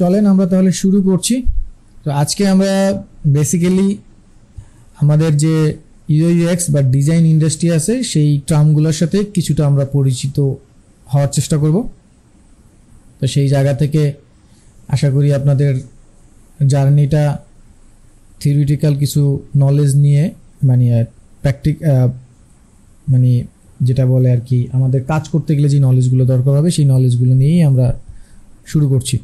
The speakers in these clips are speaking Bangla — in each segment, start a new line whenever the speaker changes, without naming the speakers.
চলেন আমরা তাহলে শুরু করছি। তো আজকে আমরা বেসিক্যালি আমাদের যে ইউআই ইউএক্স বা ডিজাইন ইন্ডাস্ট্রি আছে সেই টার্মগুলোর সাথে কিছুটা আমরা পরিচিত হওয়ার চেষ্টা করব। তো সেই জায়গা থেকে আশা করি আপনাদের জার্নিটা থিওরিটিক্যাল কিছু নলেজ নিয়ে মানে মানে যেটা বলে আর কি আমাদের কাজ করতে গেলে যে নলেজগুলো দরকার হবে সেই নলেজগুলো নিয়েই আমরা শুরু করছি।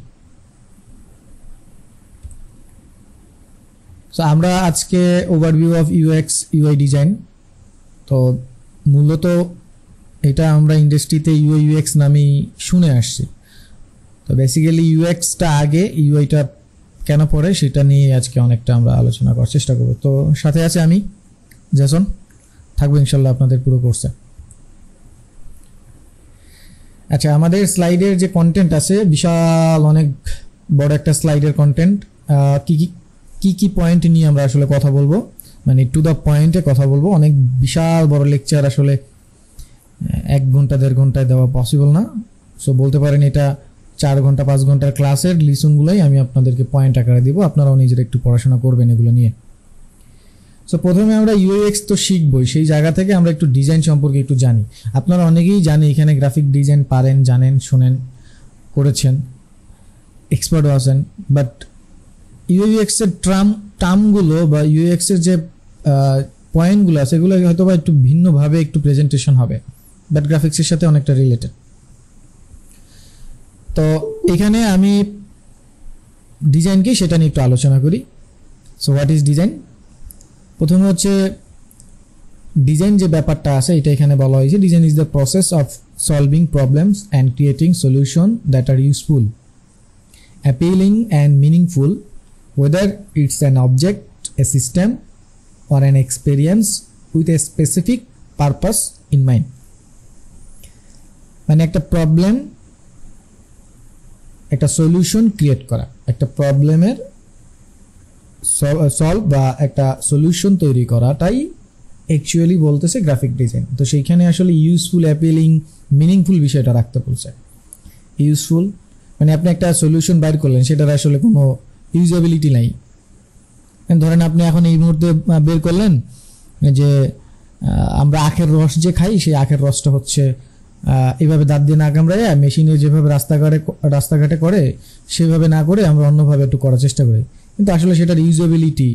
সো আমরা আজকে overview of UX UI design. তো মূলত এটা আমরা ইন্ডাস্ট্রিতে ইউআই ইউএক্স নামেই শুনে আসছি। তো বেসিক্যালি ইউএক্সটা আগে, ইউআইটা কেন পড়ে সেটা নিয়ে আজকে অনেকটা আমরা আলোচনা করার চেষ্টা করব। তো সাথে আছে আমি জেসন, থাকবো ইনশাল্লাহ আপনাদের পুরো কোর্সে। আচ্ছা, আমাদের স্লাইডের যে কন্টেন্ট আছে বিশাল অনেক বড় একটা স্লাইডের কন্টেন্ট। কি পয়েন্ট নিয়ে আমরা আসলে কথা বলবো, মানে টু দ্য পয়েন্টে কথা বলবো। অনেক বিশাল বড় লেকচার আসলে 1 ঘন্টা 1.5 ঘন্টায় দেওয়া পসিবল না। সো বলতে পারেন এটা 4 ঘন্টা 5 ঘন্টার ক্লাসের লিসনগুলোই আমি আপনাদেরকে পয়েন্ট আকারে দিব, আপনারাও নিজেরা একটু পড়াশোনা করবেন এগুলো নিয়ে। সো প্রথমে আমরা ইউএক্স তো শিখবই, সেই জায়গা থেকে আমরা একটু ডিজাইন সম্পর্কে একটু জানি। আপনারা অনেকেই জানি এখানে গ্রাফিক ডিজাইন পারেন, জানেন, শোনেন, করেছেন, এক্সপার্টও আছেন। বাট ইউএক্স এর টার্মগুলো বা ইউএক্স এর যে পয়েন্টগুলো আছে সেগুলো হয়তো বা একটু ভিন্নভাবে একটু প্রেজেন্টেশন হবে, বাট গ্রাফিক্সের সাথে অনেকটা রিলেটেড। তো এখানে আমি ডিজাইনকে সেটা নিয়ে একটু আলোচনা করি। So what is design? প্রথমে হচ্ছে ডিজাইন যে ব্যাপারটা আছে এটা এখানে বলা হয়েছে, design is the process of solving problems and creating solution that are useful, appealing and meaningful, whether it's an object, a system or an experience with a specific purpose in mind. মানে একটা প্রবলেম, একটা সলিউশন ক্রিয়েট করা, একটা প্রবলেমের সলভ বা একটা সলিউশন তৈরি করাটাই অ্যাকচুয়ালি বলতেছে গ্রাফিক ডিজাইন। তো সেইখানে আসলে ইউজফুল, অ্যাপিলিং, মিনিংফুল বিষয়টা রাখতে বলছে। ইউজফুল মানে আপনি একটা সলিউশন বাইর করলেন, সেটার আসলে কোনো ইউজেবিলিটি নাই। ধরেন আপনি এখন এই মুহূর্তে বের করলেন যে আমরা আখের রস যে খাই সেই আখের রসটা হচ্ছে এইভাবে দাঁত দিয়ে না কামড়ায় মেশিনে যেভাবে রাস্তাঘাটে করে সেভাবে না করে আমরা অন্যভাবে একটু করার চেষ্টা করি, কিন্তু আসলে সেটার ইউজেবিলিটি,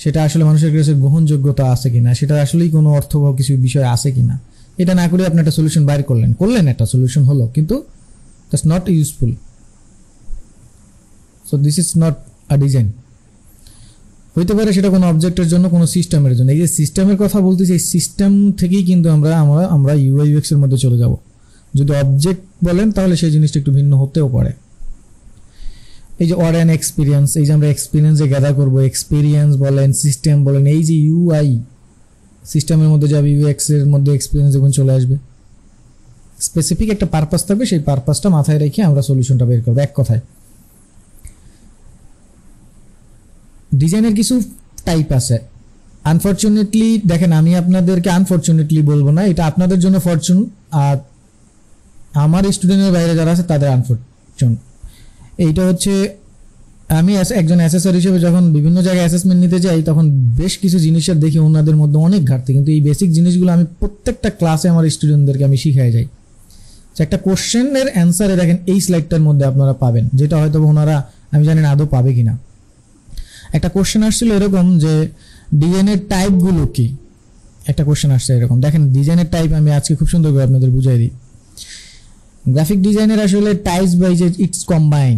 সেটা আসলে মানুষের কাছে গ্রহণযোগ্যতা আছে কিনা, সেটা আসলেই কোনো অর্থবহ কিছু বিষয় আছে কিনা, এটা না করে আপনি একটা সলিউশন বাইর করলেন, একটা সলিউশন হলো, কিন্তু that's not useful. So this is not a design. হইতে পারে সেটা কোনো অবজেক্টের জন্য, কোনো সিস্টেমের জন্য। এই যে সিস্টেমের কথা বলতেছি, এই সিস্টেম থেকেই কিন্তু আমরা ইউআই ইউএক্স এর মধ্যে চলে যাব। যদি অবজেক্ট বলেন তাহলে সেই জিনিসটা একটু ভিন্ন হতেও পারে। এই যে অর অ্যান এক্সপিরিয়েন্স, এই যে আমরা এক্সপিরিয়েন্স যে গ্যাদার করবো, এক্সপিরিয়েন্স বলেন, সিস্টেম বলেন, এই যে ইউআই সিস্টেমের মধ্যে যাবে, ইউএক্স এর মধ্যে এক্সপিরিয়েন্স যখন চলে আসবে, স্পেসিফিক একটা পারপাস থাকবে, সেই পারপাসটা মাথায় রেখে আমরা সলিউশনটা বের করবো। এক কথায় ডিজাইনের কিছু টাইপ আছে। আনফরচুনেটলি দেখেন, আমি আপনাদেরকে আনফরচুনেটলি বলবো না, এটা আপনাদের জন্য ফরচুন, আর আমার স্টুডেন্টের বাইরে যারা আছে তাদের আনফরচুন। এইটা হচ্ছে আমি একজন অ্যাসেসর হিসেবে যখন বিভিন্ন জায়গায় অ্যাসেসমেন্ট নিতে যাই তখন বেশ কিছু জিনিসের দেখি ওনাদের মধ্যে অনেক ঘাটতি, কিন্তু এই বেসিক জিনিসগুলো আমি প্রত্যেকটা ক্লাসে আমার স্টুডেন্টদেরকে আমি শিখাই যাই। একটা কোশ্চেনের অ্যান্সারে দেখেন এই স্লাইডটার মধ্যে আপনারা পাবেন, যেটা হয়তো ওনারা আমি জানি না আদৌ পাবে কিনা। একটা কোশ্চেন আসছিল এরকম যে ডিজাইনের টাইপগুলো কি, একটা কোশ্চেন আসছে এরকম। দেখেন ডিজাইনের টাইপ আমি আজকে খুব সুন্দর করে আপনাদের বুঝাই দিই। গ্রাফিক ডিজাইনের আসলে টাইপস বাই যে ইটস কম্বাইন।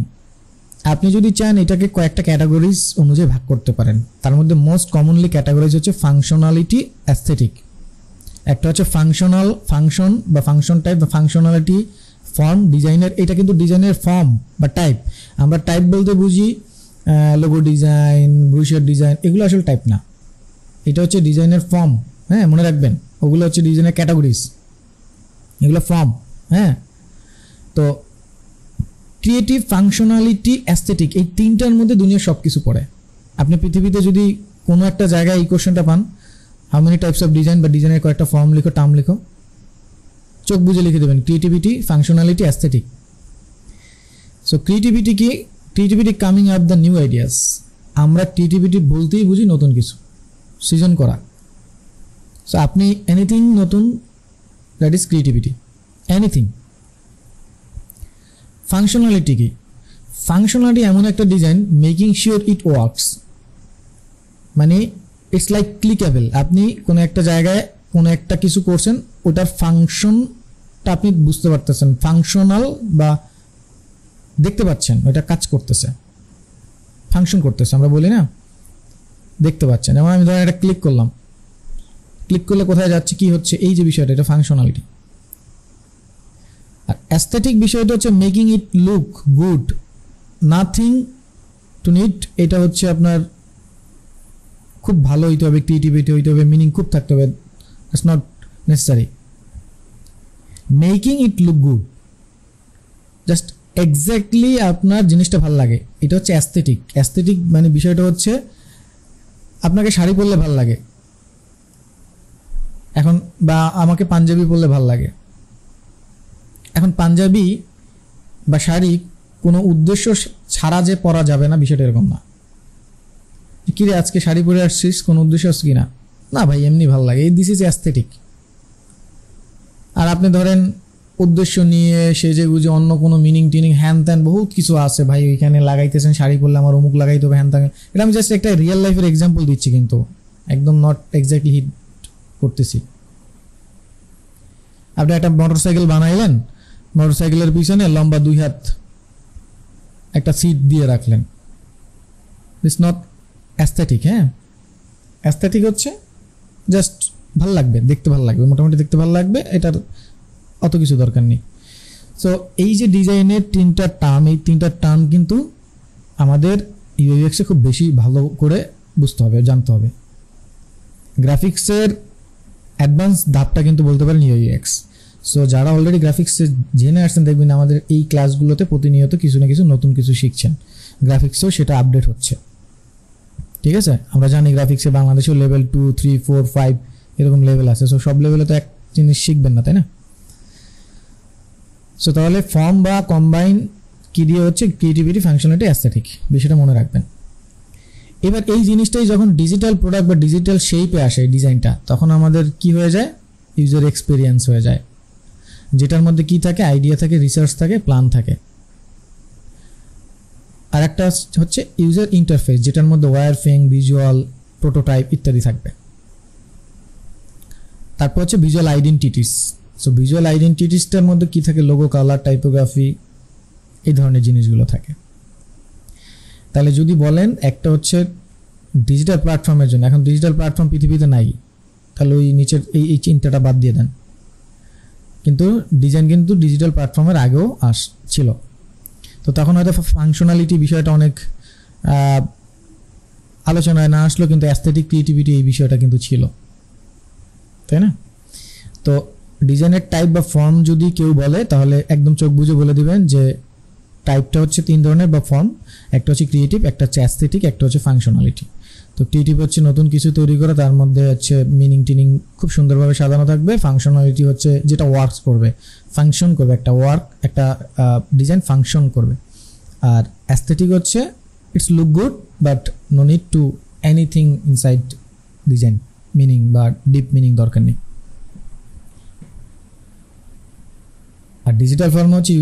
আপনি যদি চান এটাকে কয়েকটা ক্যাটাগরিজ অনুযায়ী ভাগ করতে পারেন। তার মধ্যে মোস্ট কমনলি ক্যাটাগরিজ হচ্ছে ফাংশনালিটি, অ্যাস্থেটিক। একটা হচ্ছে ফাংশন বা ফাংশন টাইপ বা ফাংশনালিটি, ফর্ম। ডিজাইনের এটা কিন্তু ডিজাইনের ফর্ম বা টাইপ। আমরা টাইপ বলতে বুঝি লোগো ডিজাইন, ব্রুশার ডিজাইন, এগুলো আসলে টাইপ না, এটা হচ্ছে ডিজাইনের ফর্ম। হ্যাঁ, মনে রাখবেন, ওগুলো হচ্ছে ডিজাইনের ক্যাটাগরিজ, এগুলো ফর্ম। হ্যাঁ, তো ক্রিয়েটিভ, ফাংশনালিটি, অ্যাস্থেটিক, এই তিনটার মধ্যে দুনিয়ার সব কিছু পড়ে। আপনি পৃথিবীতে যদি কোনো একটা জায়গায় এই কোশ্চেনটা পান, how many types of design বা ডিজাইনের কয়েকটা ফর্ম লিখো, টার্ম লিখো, চোখ বুঝে লিখে দেবেন creativity, functionality, aesthetic. So creativity কি? Creativity coming up the new ideas, আমরা ক্রিয়েটিভিটি বলতেই বুঝি নতুন কিছু সৃজন করা। সো আপনি এনিথিং নতুন, that is creativity, anything. Functionality কি? ফাংশনালিটি এমন একটা design making sure it works, মানে ইটস লাইক ক্লিকেবল। আপনি কোনো একটা জায়গায় কোনো একটা কিছু করছেন, ওটার ফাংশনটা আপনি বুঝতে পারতেছেন, ফাংশনাল বা দেখতে পাচ্ছেন ওটা কাজ করতেছে, ফাংশন করতেছে, আমরা বলি না, দেখতে পাচ্ছেন। যেমন আমি ধরেন এটা ক্লিক করলাম, ক্লিক করলে কোথায় যাচ্ছে, কি হচ্ছে, এই যে বিষয়টা, এটা ফাংশনালিটি। আর অ্যাস্থেটিক বিষয়টা হচ্ছে making it look good, nothing to need, এটা হচ্ছে আপনার খুব ভালো হইতে হবে, ক্রিয়েটিভিটি হইতে হবে, মিনিং খুব থাকতে হবে, it's not necessary. Making it look good, just exactly আপনার জিনিসটা ভালো লাগে, এটা হচ্ছে অ্যাস্থেটিক। অ্যাস্থেটিক মানে বিষয়টা হচ্ছে আপনাকে শাড়ি পরলে ভালো লাগে এখন, বা আমাকে পাঞ্জাবি পরলে ভালো লাগে। এখন পাঞ্জাবি বা শাড়ি কোনো উদ্দেশ্য ছাড়া যে পরা যাবে না, বিষয়টা এরকম না। কিরে আজকে শাড়ি পরে আসছিস, কোনো উদ্দেশ্য আছে কি না? না ভাই, এমনি ভালো লাগে, দিস ইজ অ্যাস্থেটিক। আর আপনি ধরেন উদ্দেশ্য নিয়ে সেজে গুজে অন্য কোনো মিনিং টিনিং হ্যান ত্যান বহুত কিছু আছে ভাই, ওইখানে লাগাইতেছেন, শাড়ি পরলে আমার অমুক লাগাইতে হবে, হ্যান ত্যান। এটা আমি জাস্ট একটা রিয়েল লাইফের এক্সাম্পল দিচ্ছি, কিন্তু একদম নট এক্স্যাক্টলি হিট করতেছি। আপনি একটা মোটরসাইকেল বানাইলেন, মোটরসাইকেলের পিছনে লম্বা 2 হাত একটা সিট দিয়ে রাখলেন, ইটস নট অ্যাস্থেটিক। হ্যাঁ, অ্যাস্থেটিক হচ্ছে জাস্ট ভাল লাগবে, দেখতে ভাল লাগবে, মোটামুটি দেখতে ভাল লাগবে, এটার অত কিছু দরকার নেই। সো এই যে ডিজাইনের 3টা টার্ম, এই 3টা টার্ম কিন্তু আমাদের ইউএক্সে খুব বেশি ভালো করে বুঝতে হবে, জানতে হবে। গ্রাফিক্সের অ্যাডভান্স ধাপটা কিন্তু বলতে পারেন ইউএক্স। সো যারা অলরেডি গ্রাফিক্সে জেনে আসছেন, দেখবেন আমাদের এই ক্লাসগুলোতে প্রতিনিয়ত কিছু না কিছু নতুন কিছু শিখছেন, গ্রাফিক্সেও সেটা আপডেট হচ্ছে। ঠিক আছে, আমরা জানি গ্রাফিক্সে বাংলাদেশেও লেভেল 2, 3, 4, 5 এরকম লেভেল আছে। সো সব লেভেলে তো এক জিনিস শিখবেন না, তাই না? সো তাহলে ফর্ম বা কম্বাইন কি দিয়ে হচ্ছে, ক্রিয়েটিভিটি, ফাংশনালিটি, অ্যাস্থেটিক, বিষয়টা মনে রাখবেন। এবার এই জিনিসটাই যখন ডিজিটাল প্রোডাক্ট বা ডিজিটাল শেপে আসে ডিজাইনটা, তখন আমাদের কি হয়ে যায়, ইউজার এক্সপিরিয়েন্স হয়ে যায়, যেটার মধ্যে কি থাকে, আইডিয়া থাকে, রিসার্চ থাকে, প্ল্যান থাকে। আর একটা হচ্ছে ইউজার ইন্টারফেস, যেটার মধ্যে ওয়্যারফ্রেম, ভিজুয়াল, প্রোটোটাইপ ইত্যাদি থাকবে। তারপর হচ্ছে ভিজুয়াল আইডেন্টিটিস। সো ভিজুয়াল আইডেন্টিটিসটার মধ্যে কি থাকে, লোগো, কালার, টাইপোগ্রাফি, এই ধরনের জিনিসগুলো থাকে। তাহলে যদি বলেন একটা হচ্ছে ডিজিটাল প্ল্যাটফর্মের জন্য, এখন ডিজিটাল প্ল্যাটফর্ম পৃথিবীতে নাই, তাহলে ওই নিচের এই চিন্তাটা বাদ দিয়ে দেন। কিন্তু ডিজাইন কিন্তু ডিজিটাল প্ল্যাটফর্মের আগেও ছিল, তো তখন হয়তো ফাংশনালিটি বিষয়টা অনেক আলোচনায় না আসলো, কিন্তু অ্যাস্থেটিক, ক্রিয়েটিভিটি এই বিষয়টা কিন্তু ছিল, তাই না? তো ডিজাইনের টাইপ বা ফর্ম যদি কেউ বলে, তাহলে একদম চোখ বুঝে বলে দিবেন যে টাইপটা হচ্ছে 3 ধরনের বা ফর্ম, একটা হচ্ছে ক্রিয়েটিভ, একটা হচ্ছে অ্যাস্থেটিক, একটা হচ্ছে ফাংশনালিটি। তো ক্রিয়েটিভ হচ্ছে নতুন কিছু তৈরি করা, তার মধ্যে হচ্ছে মিনিং টিনিং খুব সুন্দরভাবে সাজানো থাকবে। ফাংশনালিটি হচ্ছে যেটা ওয়ার্কস করবে, ফাংশন করবে, একটা ডিজাইন ফাংশন করবে। আর অ্যাস্থেটিক হচ্ছে it's look good but no need to anything inside design, meaning বা ডিপ মিনিং দরকার নেই। আর ডিজিটাল ফর্ম হচ্ছে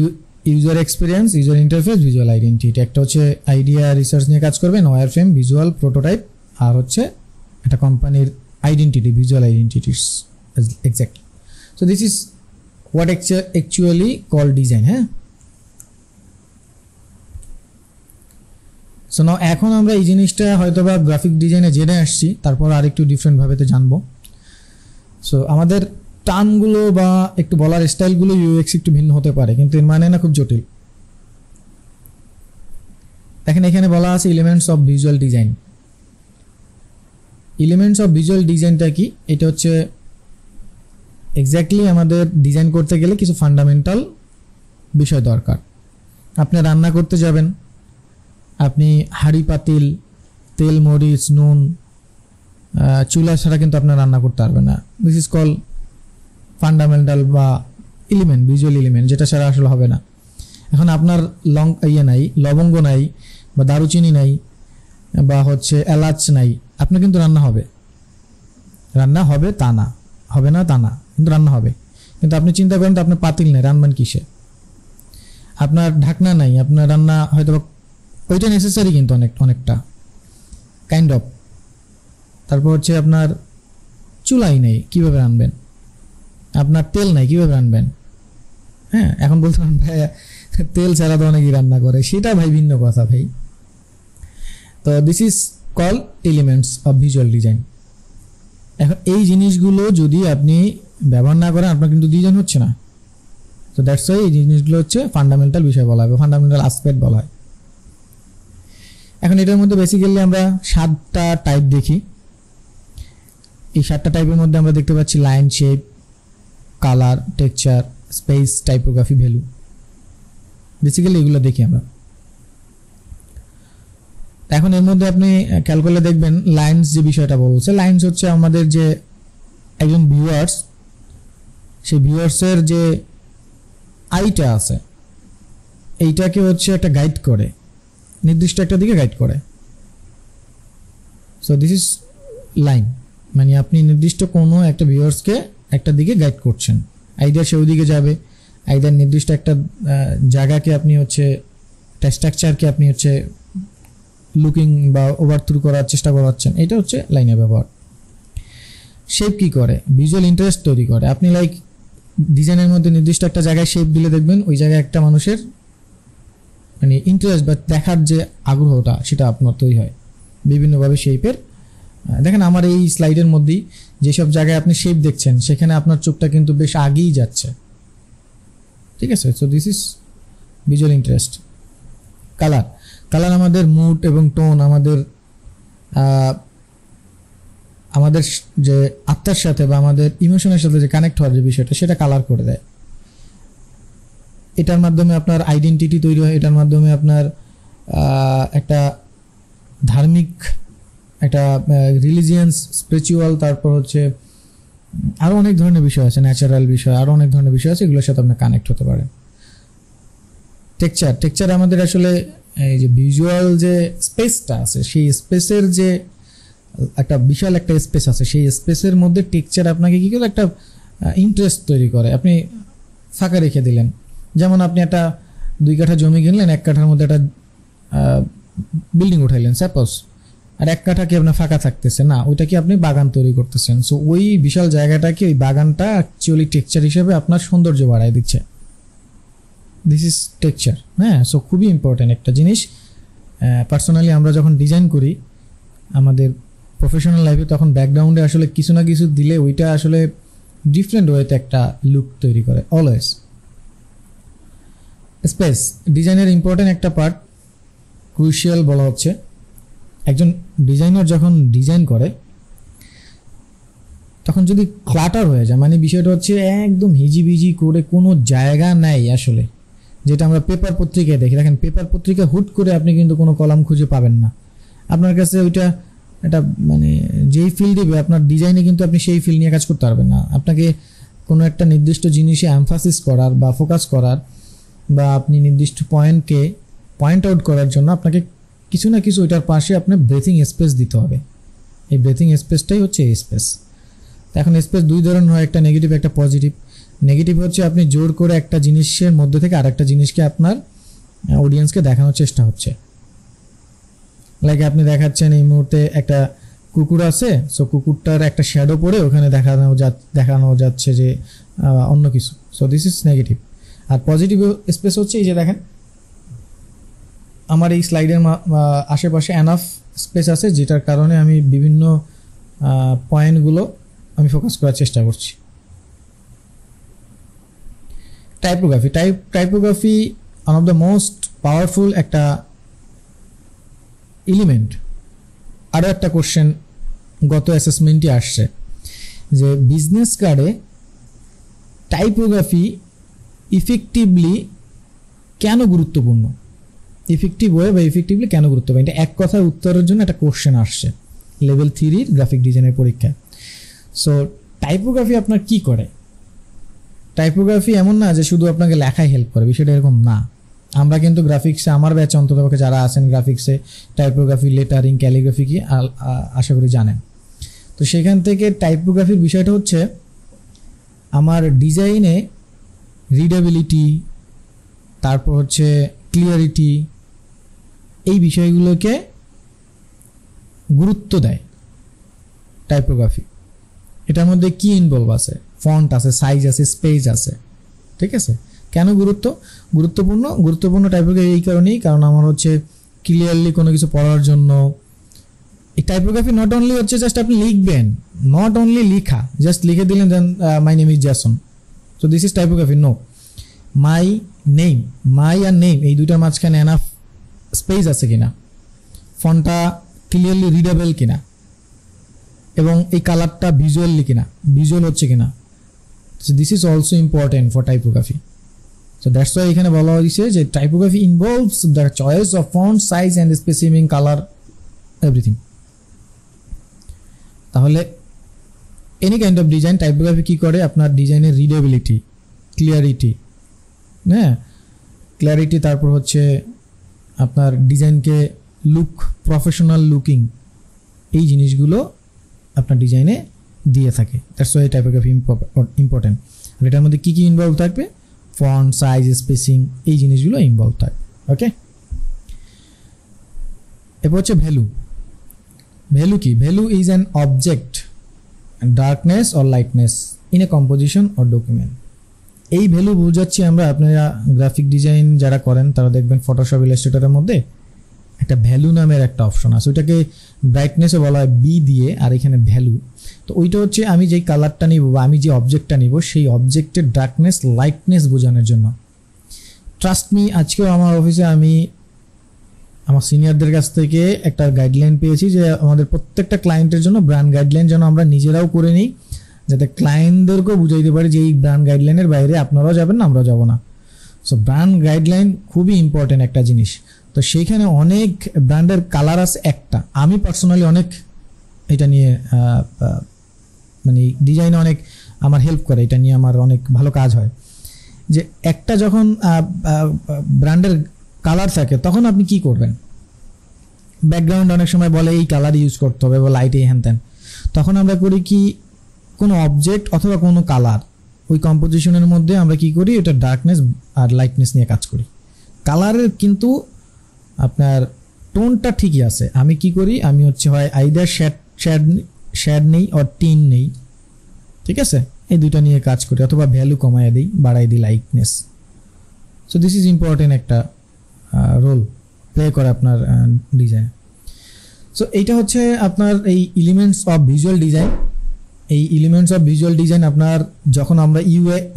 user experience, user interface, visual identity. একটা হচ্ছে আইডিয়া রিসার্চ নিয়ে কাজ করবেন, ওয়্যারফ্রেম, ভিজুয়াল, প্রোটোটাইপ, আর হচ্ছে একটা কোম্পানির identity, visual identities exactly. So this is what actually call design. হ্যাঁ, সো নাও এখন আমরা এই জিনিসটা হয়তো বা গ্রাফিক ডিজাইনে জেনে আসছি, তারপর আরেকটু ডিফারেন্টভাবে তো জানবো। সো আমাদের টার্মগুলো বা একটু বলার স্টাইলগুলো ইউএক্স একটু ভিন্ন হতে পারে, কিন্তু এর মানে না খুব জটিল। দেখেন এখানে বলা আছে elements of visual design. Elements of visual ডিজাইনটা কি? এটা হচ্ছে এক্স্যাক্টলি আমাদের ডিজাইন করতে গেলে কিছু ফান্ডামেন্টাল বিষয় দরকার। আপনি রান্না করতে যাবেন, আপনি হাঁড়ি পাতিল, তেল, মরিচ, নুন, চুলা ছাড়া কিন্তু আপনার রান্না করতে পারবেন না। দিস ইজ কল ফান্ডামেন্টাল বা এলিমেন্ট, ভিজুয়াল এলিমেন্ট, যেটা ছাড়া আসলে হবে না। এখন আপনার নাই, লবঙ্গ নাই, বা দারুচিনি নাই, বা হচ্ছে এলাচ নাই, আপনার কিন্তু রান্না হবে তা না, হবে না তা না, কিন্তু রান্না হবে। কিন্তু আপনি চিন্তা করেন তো আপনার পাতিল নেই, রান্নান কিসে? আপনার ঢাকনা নাই, আপনার রান্না হয়তো ওইটা নেসেসারি কিন্তু অনেকটা কাইন্ড অফ। তারপর হচ্ছে আপনার চুলাই নেই, কিভাবে রানবেন? আপনার তেল নাই, কিভাবে রানবেন? হ্যাঁ, এখন বলতে পারেন ভাই তেল ছাড়া তো অনেকেই রান্না করে, সেটা ভাই ভিন্ন কথা ভাই। তো this is call elements of visual design. এখন এই জিনিসগুলো যদি আপনি ব্যবহার না করেন, আপনার কিন্তু ডিজাইন হচ্ছে না। তো দ্যাটস ওয়াই এই জিনিসগুলো হচ্ছে ফান্ডামেন্টাল বিষয় বলা হয়, ফান্ডামেন্টাল আসপেক্ট বলা হয়। এখন এটার মধ্যে বেসিক্যালি আমরা 7টা টাইপ দেখি। এই 7টা টাইপের মধ্যে আমরা দেখতে পাচ্ছি line, shape, colour, texture, space, typography, value. Basically এগুলো দেখি আমরা। এখন এর মধ্যে আপনি খেয়াল করলে দেখবেন লাইন্স যে বিষয়টা বলছে, লাইন্স হচ্ছে আমাদের যে একজন ভিউয়ার্স, সেই ভিউয়ার্সের যে আইটা আছে এইটাকে হচ্ছে একটা গাইড করে, নির্দিষ্ট একটা দিকে গাইড করে। সো দিস ইজ লাইন, মানে আপনি নির্দিষ্ট কোনো একটা ভিউয়ার্সকে একটা দিকে গাইড করছেন, আইদার সে ওইদিকে যাবে, আইদার নির্দিষ্ট একটা জায়গাকে আপনি হচ্ছে স্ট্রাকচারকে আপনি হচ্ছে লুকিং বা ওভারথ্রু করার চেষ্টা করাচ্ছেন, এটা হচ্ছে লাইনের ব্যবহার। শেপ কি করে? ভিজুয়াল ইন্টারেস্ট তৈরি করে। আপনি লাইক ডিজাইনের মধ্যে নির্দিষ্ট একটা জায়গায় শেপ দিলে দেখবেন ওই জায়গায় একটা মানুষের মানে ইন্টারেস্ট বা দেখার যে আগ্রহটা সেটা আপনার তৈরি হয় বিভিন্নভাবে শেপের। দেখেন আমার এই স্লাইডের মধ্যেই যেসব জায়গায় আপনি শেপ দেখছেন সেখানে আপনার চোখটা কিন্তু বেশ আগেই যাচ্ছে, ঠিক আছে? So this is visual interest. Colour, colour আমাদের মুড এবং টোন, আমাদের যে আত্মার সাথে বা আমাদের ইমোশনের সাথে যে কানেক্ট হওয়ার যে বিষয়টা সেটা কালার করে দেয়। এটার মাধ্যমে আপনার আইডেন্টিটি তৈরি হয়, এটার মাধ্যমে আপনার একটা ধার্মিক, একটা রিলিজিয়ান্স, স্পিরিচুয়াল, তারপর হচ্ছে আরও অনেক ধরনের বিষয় আছে, ন্যাচারাল বিষয়, আরও অনেক ধরনের বিষয় আছে, এগুলোর সাথে আপনার কানেক্ট হতে পারে। টেক্সচার আমাদের আসলে এই যে ভিজুয়াল যে স্পেসটা আছে সেই স্পেসের যে একটা বিশাল একটা স্পেস আছে, সেই স্পেসের মধ্যে টেক্সচার আপনাকে কী করে একটা ইন্টারেস্ট তৈরি করে। আপনি ফাঁকা রেখে দিলেন, যেমন আপনি একটা 2 কাঠা জমি কিনলেন, 1 কাঠার মধ্যে একটা বিল্ডিং উঠাইলেন সাপোজ, আর 1 কাঠা কি আপনার ফাঁকা থাকতেছে না, ওইটা কি আপনি বাগান তৈরি করতেছেন। সো ওই বিশাল জায়গাটাকে, ওই বাগানটা অ্যাকচুয়ালি টেক্সচার হিসেবে আপনার সৌন্দর্য বাড়ায় দিচ্ছে। This is texture. হ্যাঁ, সো খুবই ইম্পর্ট্যান্ট একটা জিনিস। পার্সোনালি আমরা যখন ডিজাইন করি আমাদের প্রফেশনাল লাইফে, তখন ব্যাকগ্রাউন্ডে আসলে কিছু না কিছু দিলে ওইটা আসলে ডিফারেন্ট ওয়েতে একটা লুক তৈরি করে অলওয়েজ। স্পেস ডিজাইনের ইম্পর্ট্যান্ট একটা পার্ট, ক্রুশিয়াল বলা হচ্ছে। একজন ডিজাইনার যখন ডিজাইন করে তখন যদি ক্লাটার হয়ে যায়, মানে বিষয়টা হচ্ছে একদম হিজিবিজি করে কোনো জায়গা নাই আসলে, যেটা আমরা পেপার পত্রিকায় দেখি। দেখেন পেপার পত্রিকা হুট করে আপনি কিন্তু কোনো কলাম খুঁজে পাবেন না, আপনার কাছে ওইটা এটা মানে যেই ফিল দেবে আপনার ডিজাইনে, কিন্তু আপনি সেই ফিল নিয়ে কাজ করতে পারবেন না। আপনাকে কোনো একটা নির্দিষ্ট জিনিসে এমফাসিস করার বা ফোকাস করার, বা আপনি নির্দিষ্ট পয়েন্টকে পয়েন্ট আউট করার জন্য আপনাকে কিছু না কিছু ওইটার পাশে আপনার ব্রেথিং স্পেস দিতে হবে। এই ব্রেথিং স্পেসটাই হচ্ছে এই স্পেস। তো এখন স্পেস 2 ধরনের হয়, একটা নেগেটিভ, একটা পজিটিভ। নেগেটিভ হচ্ছে আপনি জোর করে একটা জিনিসের মধ্যে থেকে আরেকটা জিনিসকে আপনার অডিয়েন্সকে দেখানোর চেষ্টা হচ্ছে। লাইক আপনি দেখাচ্ছেন এই মুহূর্তে একটা কুকুর আছে, সো কুকুরটার একটা শ্যাডো পড়ে ওখানে দেখানো যাচ্ছে যে অন্য কিছু। So this is negative. আর পজিটিভ স্পেস হচ্ছে এই যে দেখেন আমার এই স্লাইডের আশেপাশে এনাফ স্পেস আছে, যেটার কারণে আমি বিভিন্ন পয়েন্টগুলো আমি ফোকাস করার চেষ্টা করছি। Typography one of the most powerful একটা এলিমেন্ট। আরও একটা কোশ্চেন গত অ্যাসেসমেন্টে আসছে যে বিজনেস কার্ডে টাইপোগ্রাফি ইফেক্টিভলি কেন গুরুত্বপূর্ণ, ইফেক্টিভ ওয়ে বা ইফেক্টিভলি কেন গুরুত্বপূর্ণ, এটা এক কথার উত্তরের জন্য একটা কোশ্চেন আসছে লেভেল 3 গ্রাফিক ডিজাইনের পরীক্ষায়। সো টাইপোগ্রাফি আপনার কি করে? টাইপোগ্রাফি এমন না যে শুধু আপনাকে লেখায় হেল্প করে, বিষয়টা এরকম না। আমরা কিন্তু গ্রাফিক্সে আমার ব্যাচে অন্ততপক্ষে যারা আছেন গ্রাফিক্সে টাইপোগ্রাফি, লেটারিং, ক্যালিগ্রাফি কি আশা করি জানেন। তো সেখান থেকে টাইপোগ্রাফির বিষয়টা হচ্ছে আমার ডিজাইনে রিডেবিলিটি, তারপর হচ্ছে ক্লিয়ারিটি, এই বিষয়গুলোকে গুরুত্ব দেয় টাইপোগ্রাফি। এটার মধ্যে কি ইনভলভ আছে, ফন্ট আছে, সাইজ আছে, স্পেস আছে, ঠিক আছে। কেন গুরুত্বপূর্ণ টাইপোগ্রাফি এই কারণেই, কারণ আমার হচ্ছে ক্লিয়ারলি কোনো কিছু পড়ার জন্য এই টাইপোগ্রাফি নট অনলি হচ্ছে জাস্ট আপনি লিখবেন, নট অনলি লিখা, জাস্ট লিখে দিলেন then my name is Jason, so this is typography. No, my আর নেম এই দুইটার মাঝখানে এনাফ স্পেস আছে কিনা, ফন্টটা ক্লিয়ারলি রিডেবল কিনা, এবং এই কালারটা ভিজুয়াল হচ্ছে কিনা। So this is also important for typography. So that's why এখানে বলা হয়েছে যে typography involves the choice of font, size and specifying colour, everything. তাহলে any kind of design typography কী করে, আপনার ডিজাইনের রিডেবিলিটি, ক্লিয়ারিটি, হ্যাঁ ক্লিয়ারিটি, তারপর হচ্ছে আপনার ডিজাইনকে লুক, প্রফেশনাল লুকিং, এই জিনিসগুলো আপনার ডিজাইনে দিয়ে থাকে। That's why typography important. আর এটার মধ্যে কী কী ইনভলভ থাকবে, ফন্ট, সাইজ, স্পেসিং, এই জিনিসগুলো ইনভলভ থাকবে। ওকে, এরপর হচ্ছে ভ্যালু কি? Value is an object, darkness or lightness in a composition or document. এই ভ্যালু বোঝাচ্ছি আমরা, আপনারা গ্রাফিক ডিজাইন যারা করেন তারা দেখবেন ফটোশপ, ইলাস্ট্রেটরের মধ্যে একটা ভ্যালু নামের একটা অপশন আছে, ওইটাকে ব্রাইটনেসও বলা হয় বি দিয়ে, আর এখানে ভ্যালু। তো ওইটা হচ্ছে আমি যেই কালারটা নিব বা আমি যে অবজেক্টটা নিব সেই অবজেক্টের ডার্কনেস, লাইটনেস বোঝানোর জন্য। ট্রাস্ট মি, আজকেও আমার অফিসে আমি আমার সিনিয়রদের কাছ থেকে একটা গাইডলাইন পেয়েছি যে আমাদের প্রত্যেকটা ক্লায়েন্টের জন্য ব্র্যান্ড গাইডলাইন যেন আমরা নিজেরাও করে নিই, যাতে ক্লায়েন্টদেরকেও বুঝাইতে পারি যে এই ব্র্যান্ড গাইডলাইনের বাইরে আপনারাও যাবেন না, আমরাও যাব না। সো ব্র্যান্ড গাইডলাইন খুবই ইম্পর্টেন্ট একটা জিনিস। তো সেইখানে অনেক ব্র্যান্ডের কালার আছে একটা, আমি পার্সোনালি অনেক এটা নিয়ে মানে ডিজাইনে অনেক আমার হেল্প করে, এটা নিয়ে আমার অনেক ভালো কাজ হয়। যে একটা যখন ব্র্যান্ডের কালার থাকে তখন আপনি কি করবেন, ব্যাকগ্রাউন্ড অনেক সময় বলে এই কালার ইউজ করতে হবে বা লাইট এই হ্যান ত্যান, তখন আমরা করি কি কোনো অবজেক্ট অথবা কোনো কালার ওই কম্পোজিশনের মধ্যে আমরা কি করি, এটা ডার্কনেস আর লাইটনেস নিয়ে কাজ করি। কালারের কিন্তু আপনার টোনটা ঠিকই আছে, আমি কি করি, আমি হচ্ছে হয় আইদার শ্যাড নেই অর টিন নেই, ঠিক আছে, এই দুইটা নিয়ে কাজ করি, অথবা ভ্যালু কমায় দিই, বাড়াই দিই lightness. So this is important একটা রোল প্লে করে আপনার ডিজাইন। সো এইটা হচ্ছে আপনার এই এলিমেন্টস অফ ভিজুয়াল ডিজাইন। এই এলিমেন্টস অফ ভিজুয়াল ডিজাইন আপনার যখন আমরা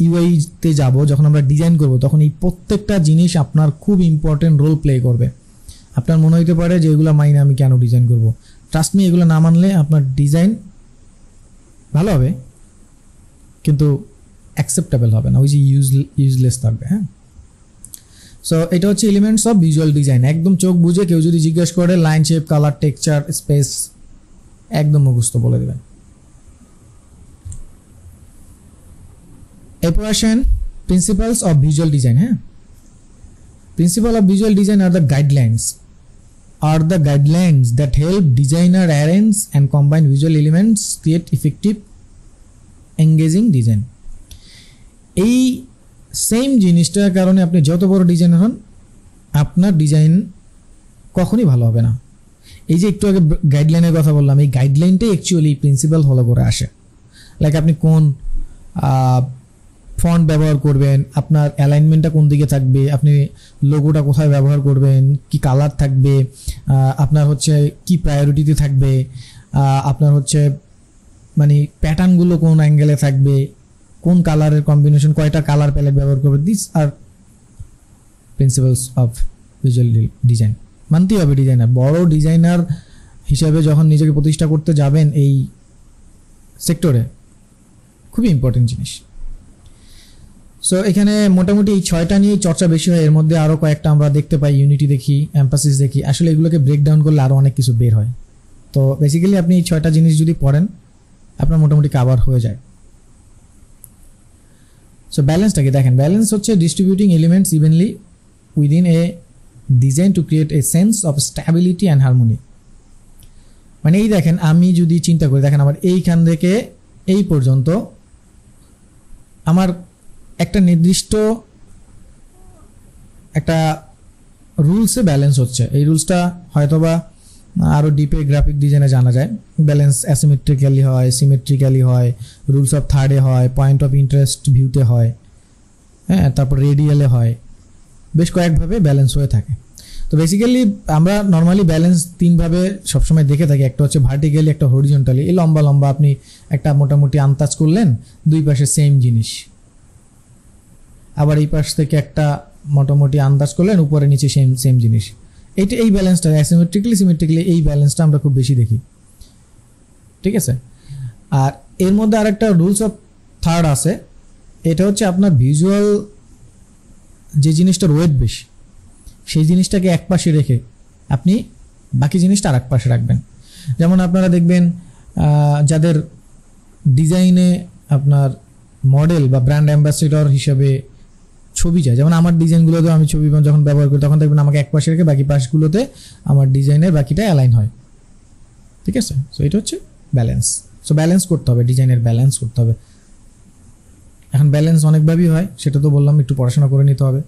ইউআইতে যাব, যখন আমরা ডিজাইন করব, তখন এই প্রত্যেকটা জিনিস আপনার খুব ইম্পর্টেন্ট রোল প্লে করবে। আপনার মনে হতে পারে যে এগুলো মাইনে আমি কেন ডিজাইন করব, ট্রাস্ট মি, এগুলো না মানলে আপনার ডিজাইন ভালো হবে কিন্তু অ্যাকসেপ্টেবল হবে না, ওই যে ইউজলেস থাকবে। হ্যাঁ, সো এটা হচ্ছে এলিমেন্টস অফ ভিজুয়াল ডিজাইন। একদম চোখ বুঝে কেউ যদি জিজ্ঞেস করে line, shape, colour, texture, space, একদম মুখস্থ বলে দেবেন। এরপর আসেন প্রিন্সিপালস অফ ভিজুয়াল ডিজাইন। হ্যাঁ, principal of visual design are the guidelines that help designer arrange and combine visual elements, create effective engaging design. এই সেম জিনিসটার কারণে আপনি যত বড় ডিজাইনার হন, আপনার ডিজাইন কখনই ভালো হবে না। এই যে একটু আগে গাইডলাইনের কথা বললাম, এই গাইডলাইনটাই অ্যাকচুয়ালি প্রিন্সিপাল ফলো করে আসে। লাইক আপনি কোন ফন্ট ব্যবহার করবেন, আপনার অ্যালাইনমেন্টটা কোন দিকে থাকবে, আপনি লোগোটা কোথায় ব্যবহার করবেন, কি কালার থাকবে, আপনার হচ্ছে কি প্রায়োরিটিতে থাকবে, আপনার হচ্ছে মানে প্যাটার্নগুলো কোন অ্যাঙ্গেলে থাকবে, কোন কালারের কম্বিনেশন, কয়টা কালার প্যালেট ব্যবহার করবে, this are principles of visual design. মানতেই হবে ডিজাইনার, বড় ডিজাইনার হিসাবে যখন নিজেকে প্রতিষ্ঠা করতে যাবেন এই সেক্টরে, খুবই ইম্পর্টেন্ট জিনিস। সো এখানে মোটামুটি এই 6টা নিয়ে চর্চা বেশি হয়, এর মধ্যে আরও কয়েকটা আমরা দেখতে পাই, ইউনিটি দেখি, এমফাসিস দেখি, আসলে এগুলোকে ব্রেকডাউন করলে আরও অনেক কিছু বের হয়। তো বেসিক্যালি আপনি এই 6টা জিনিস যদি পড়েন আপনার মোটামুটি কাভার হয়ে যায়। সো ব্যালেন্সটাকে দেখেন, ব্যালেন্স হচ্ছে distributing elements evenly within a design to create a sense of stability and harmony. মানে এই দেখেন, আমি যদি চিন্তা করি, দেখেন আমার এইখান থেকে এই পর্যন্ত আমার একটা নির্দিষ্ট একটা রুলসে ব্যালেন্স হচ্ছে। এই রুলসটা হয়তোবা আরও ডিপে গ্রাফিক ডিজাইনে জানা যায়। ব্যালেন্স অ্যাসিমেট্রিক্যালি হয়, সিমেট্রিক্যালি হয়, রুলস অফ থার্ডে হয়, পয়েন্ট অফ ইন্টারেস্ট ভিউতে হয়, হ্যাঁ, তারপর রেডিয়ালে হয়, বেশ কয়েকভাবে ব্যালেন্স হয়ে থাকে। তো বেসিক্যালি আমরা নর্মালি ব্যালেন্স তিনভাবে সবসময় দেখে থাকি। একটা হচ্ছে ভার্টিক্যালি, একটা হরিজন্টালি। এই লম্বা লম্বা আপনি একটা মোটামুটি আন্দাজ করলেন, দুই পাশে সেম জিনিস। আবার এই পাশ থেকে একটা মোটামুটি আন্দাজ করলেন, উপরে নিচে সেম সেম জিনিস। এই ব্যালেন্সটা অ্যাসিমেট্রিক্যালি সিমেট্রিক্যালি এই ব্যালেন্সটা আমরা খুব বেশি দেখি, ঠিক আছে। আর এর মধ্যে আরেকটা রুলস অফ থার্ড আছে, এটা হচ্ছে আপনার ভিজুয়াল যে জিনিসটার ওয়েট বেশি সেই জিনিসটাকে এক পাশে রেখে আপনি বাকি জিনিসটা আর এক পাশে রাখবেন। যেমন আপনারা দেখবেন যাদের ডিজাইনে আপনার মডেল বা ব্র্যান্ড অ্যাম্বাসেডর হিসেবে ছবি যায়, যেমন আমার ডিজাইনগুলোতেও আমি ছবি যখন ব্যবহার করি তখন দেখবেন আমাকে এক পাশে রেখে বাকি পাশগুলোতে আমার ডিজাইনের বাকিটা অ্যালাইন হয়, ঠিক আছে। সো এটা হচ্ছে ব্যালেন্স। সো ব্যালেন্স করতে হবে, ডিজাইনের ব্যালেন্স করতে হবে। এখন ব্যালেন্স অনেকভাবেই হয়, সেটা তো বললাম, একটু পড়াশোনা করে নিতে হবে।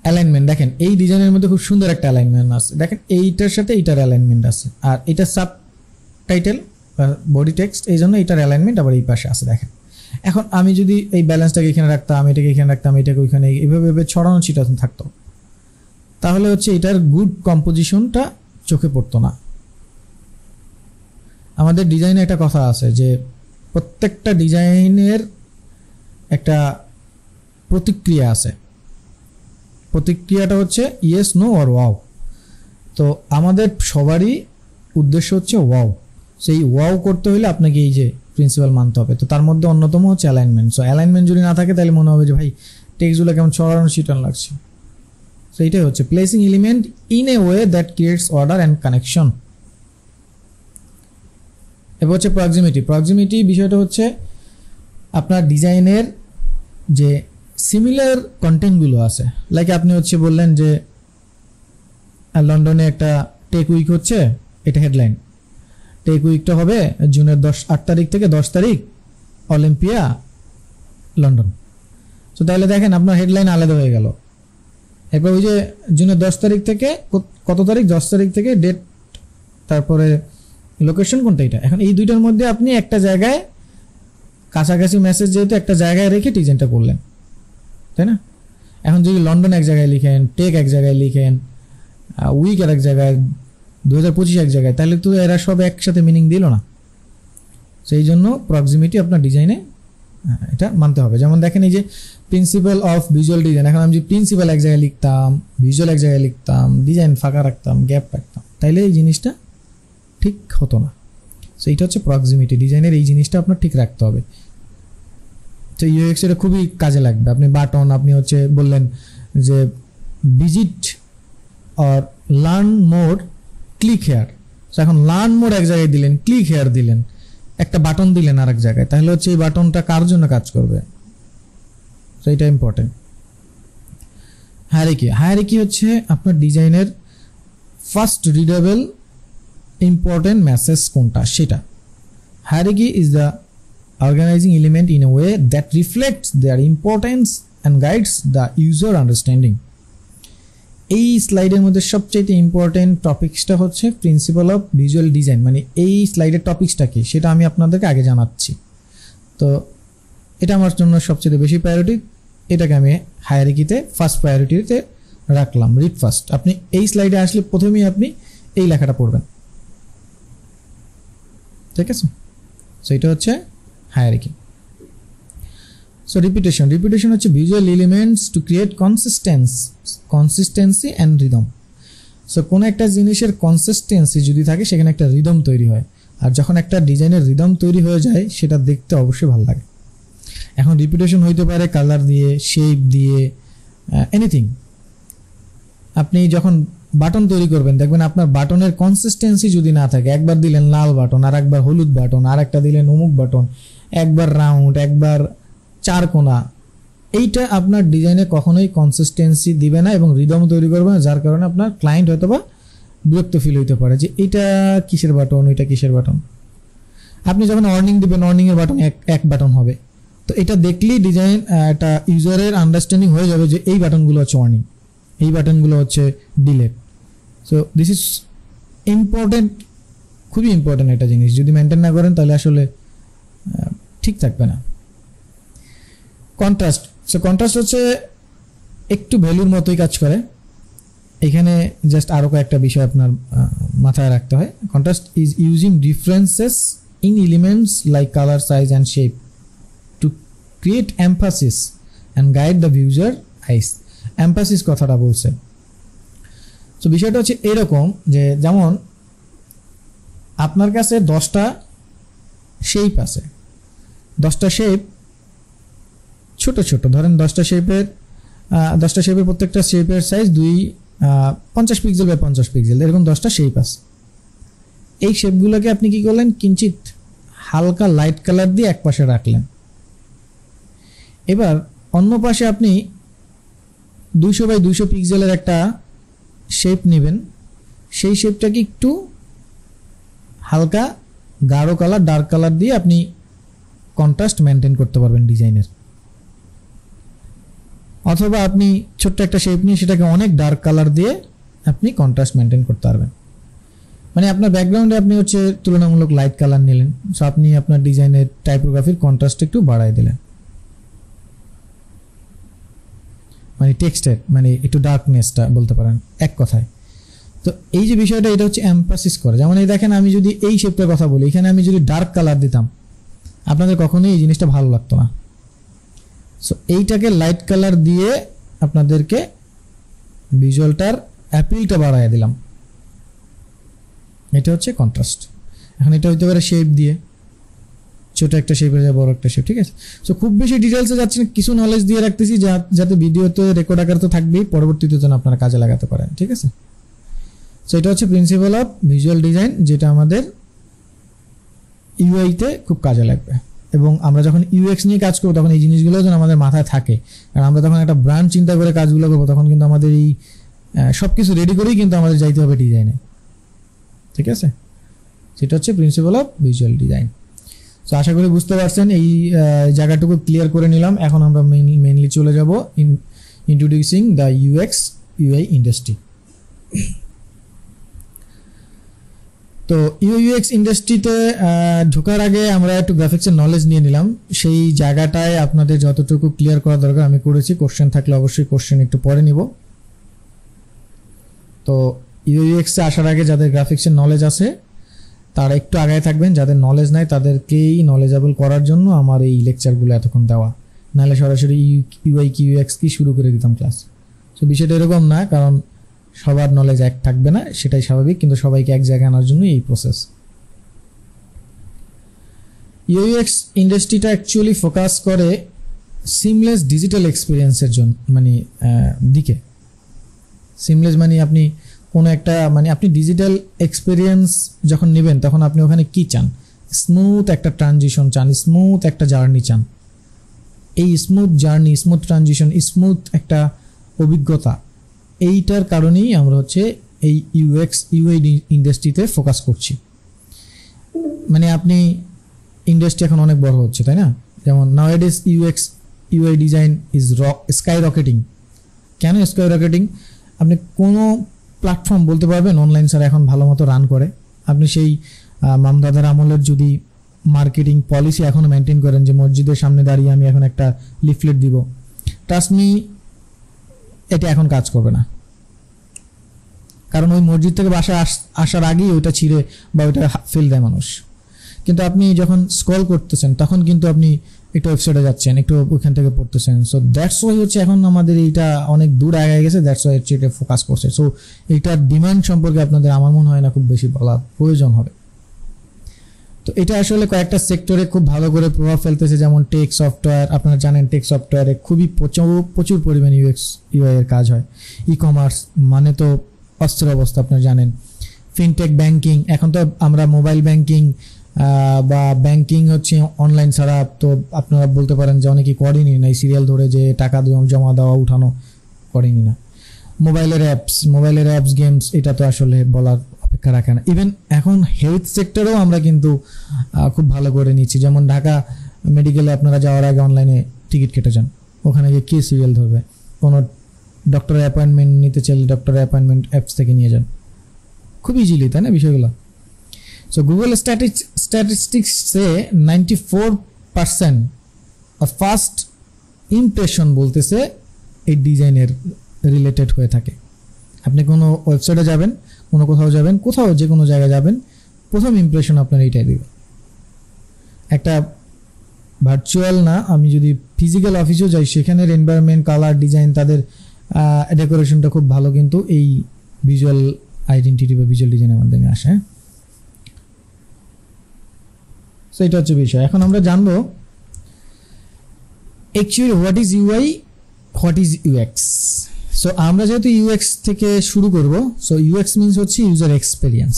অ্যালাইনমেন্ট, দেখেন এই ডিজাইনের মধ্যে খুব সুন্দর একটা অ্যালাইনমেন্ট আছে। দেখেন এইটার সাথে এইটার অ্যালাইনমেন্ট আছে, আর এটা সাব টাইটেল বা বডি টেক্সট, এই জন্য এইটার অ্যালাইনমেন্ট আবার এই পাশে আছে। দেখেন এখন আমি যদি এই ব্যালেন্সটাকে এখানে রাখতাম, এটাকে এখানে রাখতাম, এটাকে ওইখানে, এইভাবে ছড়ানো ছিটানো থাকতো, তাহলে হচ্ছে এটার গুড কম্পোজিশনটা চোখে পড়তো না। আমাদের ডিজাইনে একটা কথা আছে যে প্রত্যেকটা ডিজাইনের একটা প্রতিক্রিয়া আছে। প্রতিক্রিয়াটা হচ্ছে ইয়েস, নো অর ওয়াও। তো আমাদের সবারই উদ্দেশ্য হচ্ছে ওয়াও। সেই ওয়াও করতে হলে আপনাকে এই যে প্রিন্সিপাল মানতে হবে। তো তার মধ্যে অন্যতম হচ্ছে অ্যালাইনমেন্ট। সো অ্যালাইনমেন্ট যদি না থাকে তাহলে মনে হবে যে ভাই টেক্সটগুলো কেমন ছড়ানো ছিটানো লাগছে। সো এইটাই হচ্ছে placing element in a way that creates order and connection. এবার হচ্ছে প্রক্সিমিটি। প্রক্সিমিটি বিষয়টা হচ্ছে আপনার ডিজাইনের যে সিমিলার কন্টেন্টগুলো আছে, লাইক আপনি হচ্ছে বললেন যে লন্ডনে একটা টেক উইক হচ্ছে, এটা হেডলাইন। টেক উইকটা হবে জুনের 8 তারিখ থেকে 10 তারিখ, অলিম্পিয়া লন্ডন। তো তাহলে দেখেন আপনার হেডলাইন আলাদা হয়ে গেল। এরপর ওই যে জুনের 10 তারিখ থেকে কত তারিখ, 10 তারিখ থেকে ডেট, তারপরে লোকেশন কোনটা, এটা। এখন এই দুইটার মধ্যে আপনি একটা জায়গায় কাছাকাছি মেসেজ যেহেতু একটা জায়গায় রেখে ডিজাইনটা করলেন, তাই না। এখন যদি লন্ডন এক জায়গায় লিখেন, টেক এক জায়গায় লিখেন, উইক আর এক জায়গায়, 2025 এক জায়গায়, তাহলে তো এরা সব একসাথে মিনিং দিল না। সেই জন্য প্রক্সিমিটি আপনার ডিজাইনে এটা মানতে হবে। যেমন দেখেন এই যে প্রিন্সিপাল অফ ভিজুয়াল ডিজাইন, এখন আমি যদি প্রিন্সিপাল এক জায়গায় লিখতাম, ভিজুয়াল এক জায়গায় লিখতাম, ডিজাইন ফাঁকা রাখতাম, গ্যাপ রাখতাম, তাইলে এই জিনিসটা ঠিক হতো না। সো এইটা হচ্ছে প্রক্সিমিটি। ডিজাইনের এই জিনিসটা আপনার ঠিক রাখতে হবে। তো ইউএক্স এটা খুবই কাজে লাগবে। আপনি বাটন, আপনি হচ্ছে বললেন যে visit or learn more, click here. So এখন লার্ন মোর এক জায়গায় দিলেন, ক্লিক হেয়ার দিলেন, একটা বাটন দিলেন আর এক জায়গায়, তাহলে হচ্ছে এই বাটনটা কার জন্য কাজ করবে, তো এটা ইম্পর্টেন্ট। হায়ারার্কি। হায়ারার্কি হচ্ছে আপনার ডিজাইনের ফার্স্ট রিডেবল ইম্পর্টেন্ট মেসেজ কোনটা সেটা। Hierarchy is the organizing element in a way that reflects their importance and guides the user understanding. এই স্লাইডের মধ্যে সবচেয়ে ইম্পর্টেন্ট টপিকসটা হচ্ছে প্রিন্সিপাল অফ ভিজুয়াল ডিজাইন। মানে এই স্লাইডের টপিকসটা কি সেটা আমি আপনাদেরকে আগে জানাচ্ছি। তো এটা আমার জন্য সবচেয়ে বেশি প্রায়োরিটি, এটাকে আমি হায়ারার্কিতে ফার্স্ট প্রায়োরিটিতে রাখলাম। Read first. আপনি এই স্লাইডে আসলে প্রথমেই আপনি এই লেখাটা পড়বেন, ঠিক আছে। সো এটা হচ্ছে হায়ারার্কি। So repetition. রিপিটেশন হচ্ছে visual elements to create consistency and rhythm. So কোনো একটা জিনিসের কনসিস্টেন্সি যদি থাকে সেখানে একটা রিদম তৈরি হয়, আর যখন একটা ডিজাইনের রিদম তৈরি হয়ে যায় সেটা দেখতে অবশ্যই ভালো লাগে। এখন রিপিটেশন হইতে পারে কালার দিয়ে, শেপ দিয়ে, এনিথিং। আপনি যখন বাটন তৈরি করবেন দেখবেন আপনার বাটনের কনসিস্টেন্সি যদি না থাকে, একবার দিলেন লাল বাটন, আর একবার হলুদ বাটন, আর একটা দিলেন অমুক বাটন, একবার রাউন্ড, একবার চার কোনা, এইটা আপনার ডিজাইনে কখনোই কনসিস্টেন্সি দিবে না এবং রিদম তৈরি করবে না, যার কারণে আপনার ক্লায়েন্ট হয়তো বা বিরক্ত ফিল হইতে পারে যে এটা কিসের বাটন, এটা কিসের বাটন। আপনি যখন অর্নিং দিবেন, অর্নিংয়ের বাটন এক বাটন হবে, তো এটা দেখলেই ডিজাইন একটা ইউজারের আন্ডারস্ট্যান্ডিং হয়ে যাবে যে এই বাটনগুলো হচ্ছে অর্নিং, এই বাটনগুলো হচ্ছে delete. So this is important, খুবই ইম্পর্টেন্ট একটা জিনিস। যদি মেনটেন না করেন তাহলে আসলে ঠিক থাকবে না। কন্ট্রাস্ট, সো কন্ট্রাস্ট হচ্ছে একটু ভ্যালুর মতোই কাজ করে। এখানে জাস্ট আরও কয়েকটা বিষয় আপনার মাথায় রাখতে হয়। Contrast is using differences in elements like colour, size and shape to create emphasis and guide the viewer eyes. Emphasis কথাটা বলছে, তো বিষয়টা হচ্ছে এরকম যে যেমন আপনার কাছে 10টা শেপ আছে, 10টা শেপ ছোট ছোট, ধরেন 10টা শেপের প্রত্যেকটা শেপের সাইজ 50 পিক্সেল বাই 50 পিক্সেল, এরকম 10টা শেপ আছে। এই শেপগুলোকে আপনি কি করলেন, কিঞ্চিত হালকা লাইট কালার দিয়ে এক পাশে রাখলেন। এবার অন্য পাশে আপনি 200 বাই 200 পিক্সেলের একটা শেপ নেবেন, সেই শেপটাকে একটু হালকা গাঢ় কালার, ডার্ক কালার দিয়ে আপনি কন্ট্রাস্ট মেনটেন করতে পারবেন ডিজাইনের। অথবা আপনি ছোট্ট একটা শেপ নিয়ে সেটাকে অনেক ডার্ক কালার দিয়ে আপনি কন্ট্রাস্ট মেনটেন করতে পারবেন। মানে আপনার ব্যাকগ্রাউন্ডে আপনি হচ্ছে তুলনামূলক লাইট কালার নিলেন, সো আপনি আপনার ডিজাইনের টাইপোগ্রাফির কন্ট্রাস্ট একটু বাড়াই দিলেন, মানে টেক্সটের মানে একটু ডার্কনেসটা বলতে পারেন এক কথায়। তো এই যে বিষয়টা, এটা হচ্ছে এমফাসিস করে। যেমন এই দেখেন, আমি যদি এই শেপটার কথা বলি, এখানে আমি যদি ডার্ক কালার দিতাম আপনাদের কখনোই এই জিনিসটা ভালো লাগতো না। সো এইটাকে লাইট কালার দিয়ে আপনাদেরকে ভিজুয়ালটার অ্যাপিলটা বাড়ায় দিলাম, এটা হচ্ছে কন্ট্রাস্ট। এখন এটা হইতে পারে শেপ দিয়ে, ছোট একটা শেপের যায় বড় একটা শেপ, ঠিক আছে। সো খুব বেশি ডিটেলসে যাচ্ছে না, কিছু নলেজ দিয়ে রাখতেছি যাতে ভিডিওতে রেকর্ড আকার তো থাকবেই, পরবর্তীতে যেন আপনারা কাজে লাগাতে পারেন, ঠিক আছে। সো এটা হচ্ছে প্রিন্সিপাল অফ ভিজুয়াল ডিজাইন, যেটা আমাদের ইউআইতে খুব কাজে লাগবে। এবং আমরা যখন ইউএক্স নিয়ে কাজ করবো তখন এই জিনিসগুলো যেন আমাদের মাথায় থাকে, কারণ আমরা যখন একটা ব্র্যান্ড চিন্তা করে কাজগুলো করবো তখন কিন্তু আমাদের এই সব কিছু রেডি করেই কিন্তু আমাদের যাইতে হবে ডিজাইনে, ঠিক আছে। সেটা হচ্ছে principle of visual design. So আশা করি বুঝতে পারছেন, এই জায়গাটুকু ক্লিয়ার করে নিলাম। এখন আমরা মেইনলি চলে যাব introducing the UX UI industry. তো ইউএক্স ইন্ডাস্ট্রিতে ঢোকার আগে আমরা একটু গ্রাফিক্সের নলেজ নিয়ে নিলাম। সেই জায়গাটায় আপনাদের যতটুকু ক্লিয়ার করা দরকার আমি করেছি। কোশ্চেন থাকলে অবশ্যই কোশ্চেন একটু পরে নিব। তো ইউএক্সে আসার আগে যাদের গ্রাফিক্সের নলেজ আছে তারা একটু আগায় থাকবেন, যাদের নলেজ নাই তাদেরকেই নলেজেবল করার জন্য আমার এই লেকচারগুলো এতক্ষণ দেওয়া, নাহলে সরাসরি ইউআই কি ইউএক্স কি শুরু করে দিতাম ক্লাস। সো বিষয়টা এরকম না, কারণ সবার নলেজ এক থাকবে না, সেটাই স্বাভাবিক, কিন্তু সবাইকে এক জায়গায় আনার জন্য এই প্রসেস। ইউএক্স ইন্ডাস্ট্রিটা অ্যাকচুয়ালি ফোকাস করে সিমলেস ডিজিটাল এক্সপিরিয়েন্সের জন্য, মানে দিকে। সিমলেস মানে আপনি কোনো একটা আপনি ডিজিটাল এক্সপিরিয়েন্স যখন নেবেন তখন আপনি ওখানে কি চান, স্মুথ একটা ট্রানজিশন চান, স্মুথ একটা জার্নি চান। এই smooth journey, smooth transition, smooth একটা অভিজ্ঞতা, এইটার কারণেই আমরা হচ্ছে এই ইউআই ইন্ডাস্ট্রিতে ফোকাস করছি। মানে আপনি ইন্ডাস্ট্রি এখন অনেক বড় হচ্ছে, তাই না? যেমন nowadays UI design is sky rocketing. কেন স্কাই রকেটিং? আপনি কোনো প্ল্যাটফর্ম বলতে পারবেন অনলাইন ছাড়া এখন ভালো মতো রান করে। আপনি সেই মামদাদার আমলের যদি মার্কেটিং পলিসি এখনও মেনটেন করেন যে মসজিদের সামনে দাঁড়িয়ে আমি এখন একটা লিফলেট দিব, ট্রাস্ট মি এটা এখন কাজ করবে না, কারণ ওই মসজিদ থেকে বাসায় আসার আগেই ওইটা ছিঁড়ে বা ওইটা ফেল দেয় মানুষ। কিন্তু আপনি যখন স্ক্রল করতেছেন তখন কিন্তু আপনি একটু ওয়েবসাইটে যাচ্ছেন, একটু ওইখান থেকে পড়তেছেন। সো দ্যাটস ওয়াই হচ্ছে এখন আমাদের এইটা অনেক দূর আগে গেছে, দ্যাটস ওয়াই হচ্ছে এটা ফোকাস করছে। সো এইটার ডিমান্ড সম্পর্কে আপনাদের আমার মনে হয় না খুব বেশি বলার প্রয়োজন হবে। তো এটা আসলে কয়েকটা সেক্টরে খুব ভালো করে প্রভাব ফেলতেছে, যেমন টেক সফটওয়্যার। আপনারা জানেন টেক সফটওয়্যারে খুবই প্রচুর পরিমাণে ইউআই এর কাজ হয়। ই কমার্স মানে তো অস্থির অবস্থা, আপনারা জানেন। ফিনটেক ব্যাংকিং, এখন তো আমরা মোবাইল ব্যাংকিং বা ব্যাংকিং হচ্ছে অনলাইন ছাড়া তো আপনারা বলতে পারেন যে অনেকেই করেনি না, এই সিরিয়াল ধরে যে টাকা জমা দেওয়া উঠানো করেনি না। মোবাইলের অ্যাপস গেমস, এটা তো আসলে বলার অপেক্ষা রাখে না। ইভেন এখন হেলথ সেক্টরেও আমরা কিন্তু খুব ভালো করে নিচ্ছি। যেমন ঢাকা মেডিকেলে আপনারা যাওয়ার আগে অনলাইনে টিকিট কেটে যান, ওখানে গিয়ে কী সিরিয়াল ধরবে। কোনো ডক্টরের অ্যাপয়েন্টমেন্ট নিতে চাইলে ডক্টরের অ্যাপয়েন্টমেন্ট অ্যাপস থেকে নিয়ে যান, খুব ইজিলি, তাই না বিষয়গুলো। সো গুগল স্ট্যাটিস্টিক্সে 94% ফার্স্ট ইমপ্রেশন বলতেছে এই ডিজাইনের রিলেটেড হয়ে থাকে। আপনি কোনো ওয়েবসাইটে যাবেন, কোথাও যে কোনো জায়গায় যাবেন, প্রথম ইমপ্রেশন আপনার এইটাই দিবে। একটা ভার্চুয়াল না, আমি যদি ফিজিক্যাল অফিসেও যাই, সেখানের এনভায়রনমেন্ট, কালার, ডিজাইন, তাদের ডেকোরেশনটা খুব ভালো, কিন্তু এই ভিজুয়াল আইডেন্টিটি বা ভিজুয়াল ডিজাইনের মাধ্যমে আসে। সো এটা হচ্ছে বিষয়। এখন আমরা জানবো actually what is UI, what is UX. So আমরা যেহেতু ইউএক্স থেকে শুরু করব, সো ইউএক্স মিনস হচ্ছে user experience.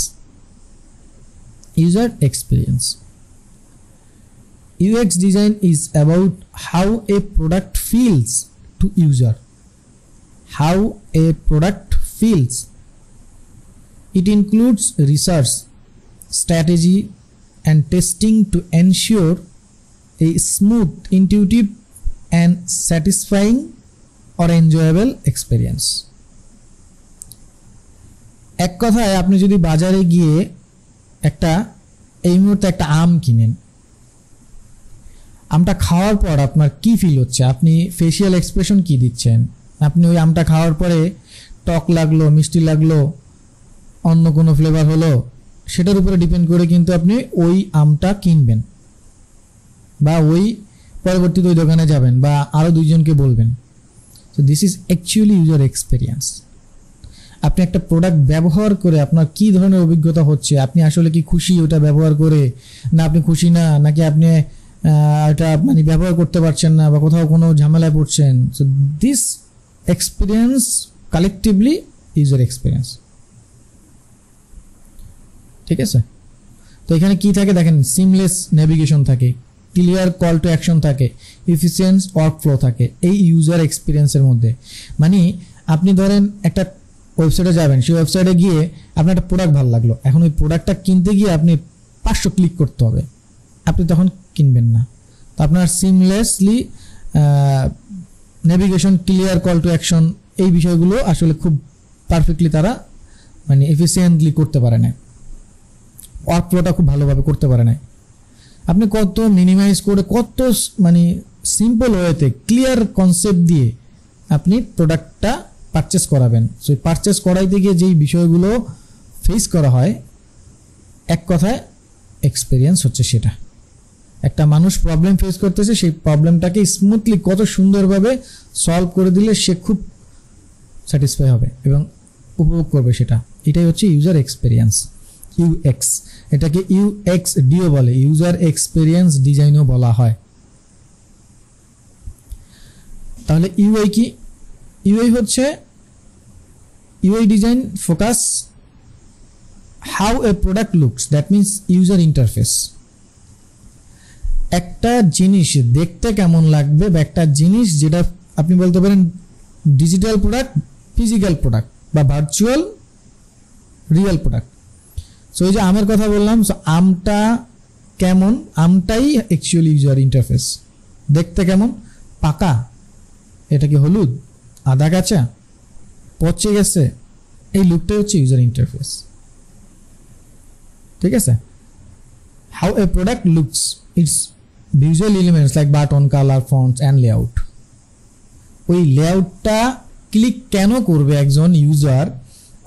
UX design is about how a product feels to user. It includes research, strategy, and testing to ensure a smooth, intuitive, and satisfying or enjoyable experience. এক কথায় আপনি যদি বাজারে গিয়ে এই মুহূর্তে একটা আম কিনেন, আমটা খাওয়ার পর আপনার কি ফিল হচ্ছে, আপনি ফেশিয়াল এক্সপ্রেশন কি দিচ্ছেন, আপনি ওই আমটা খাওয়ার পরে টক লাগলো, মিষ্টি লাগলো, অন্য কোনো ফ্লেভার হলো, সেটার উপরে ডিপেন্ড করে কিন্তু আপনি ওই আমটা কিনবেন, বা ওই পরবর্তীতে ওই দোকানে যাবেন, বা আরও দুইজনকে বলবেন। So this is actually user experience. আপনি একটা প্রোডাক্ট ব্যবহার করে আপনার কি ধরনের অভিজ্ঞতা হচ্ছে, আপনি আসলে কি খুশি ওটা ব্যবহার করে, না আপনি খুশি না, নাকি আপনি এটা মানে ব্যবহার করতে পারছেন না, বা কোথাও কোনো ঝামেলায় পড়ছেন। So this experience collectively user experience. ঠিক আছে, তো এখানে কি থাকে দেখেন, সিমলেস নেভিগেশন থাকে, ক্লিয়ার কল টু অ্যাকশন থাকে, এফিসিয়েন্ট ওয়ার্কফ্লো থাকে এই ইউজার এক্সপিরিয়েন্সের মধ্যে। মানে আপনি ধরেন একটা ওয়েবসাইটে যাবেন, সেই ওয়েবসাইটে গিয়ে আপনার একটা প্রোডাক্ট ভালো লাগলো, এখন ওই প্রোডাক্টটা কিনতে গিয়ে আপনি 500 ক্লিক করতে হবে, আপনি তখন কিনবেন না। তো আপনার seamlessly navigation, clear call to action, এই বিষয়গুলো আসলে খুব পারফেক্টলি তারা মানে এফিসিয়েন্টলি করতে পারে না, ওয়ার্কফ্লোটা খুব ভালোভাবে করতে পারে না। আপনি কত মিনিমাইজ করে, কত মানে সিম্পল ওয়েতে, ক্লিয়ার কনসেপ্ট দিয়ে আপনি প্রোডাক্টটা পারচেস করাবেন। সো পারচেস করাইতে গিয়ে যেই বিষয়গুলো ফেস করা হয়, এক কথায় এক্সপিরিয়েন্স হচ্ছে সেটা। একটা মানুষ প্রবলেম ফেস করতেছে, সেই প্রবলেমটাকে স্মুথলি কত সুন্দরভাবে সলভ করে দিলে সে খুব স্যাটিসফাই হবে এবং উপভোগ করবে সেটা। এটাই হচ্ছে ইউজার এক্সপিরিয়েন্স, ইউএক্স। এটাকে ইউএক্স ডিও বলে, ইউজার এক্সপিরিয়েন্স ডিজাইনও বলা হয়। তাহলে ইউআই কি? ইউআই হচ্ছে UI design focus how a product looks, that means user interface. একটা জিনিস দেখতে কেমন লাগবে, বা একটা জিনিস যেটা আপনি বলতে পারেন ডিজিটাল প্রোডাক্ট, ফিজিক্যাল প্রোডাক্ট, বা ভার্চুয়াল, রিয়েল প্রোডাক্ট। সো এই যে আমের কথা বললাম, সো আমটা কেমন, আমটাই অ্যাকচুয়ালি ইউজার ইন্টারফেস। দেখতে কেমন, পাকা, এটা কি হলুদ, আদা কাঁচা, পচে গেছে, এই লুকটাই হচ্ছে ইউজার ইন্টারফেস। ঠিক আছে, how a product looks, it's visual elements like button, colour, fonts and layout. ওই লেআউটটা ক্লিক কেন করবে একজন ইউজার,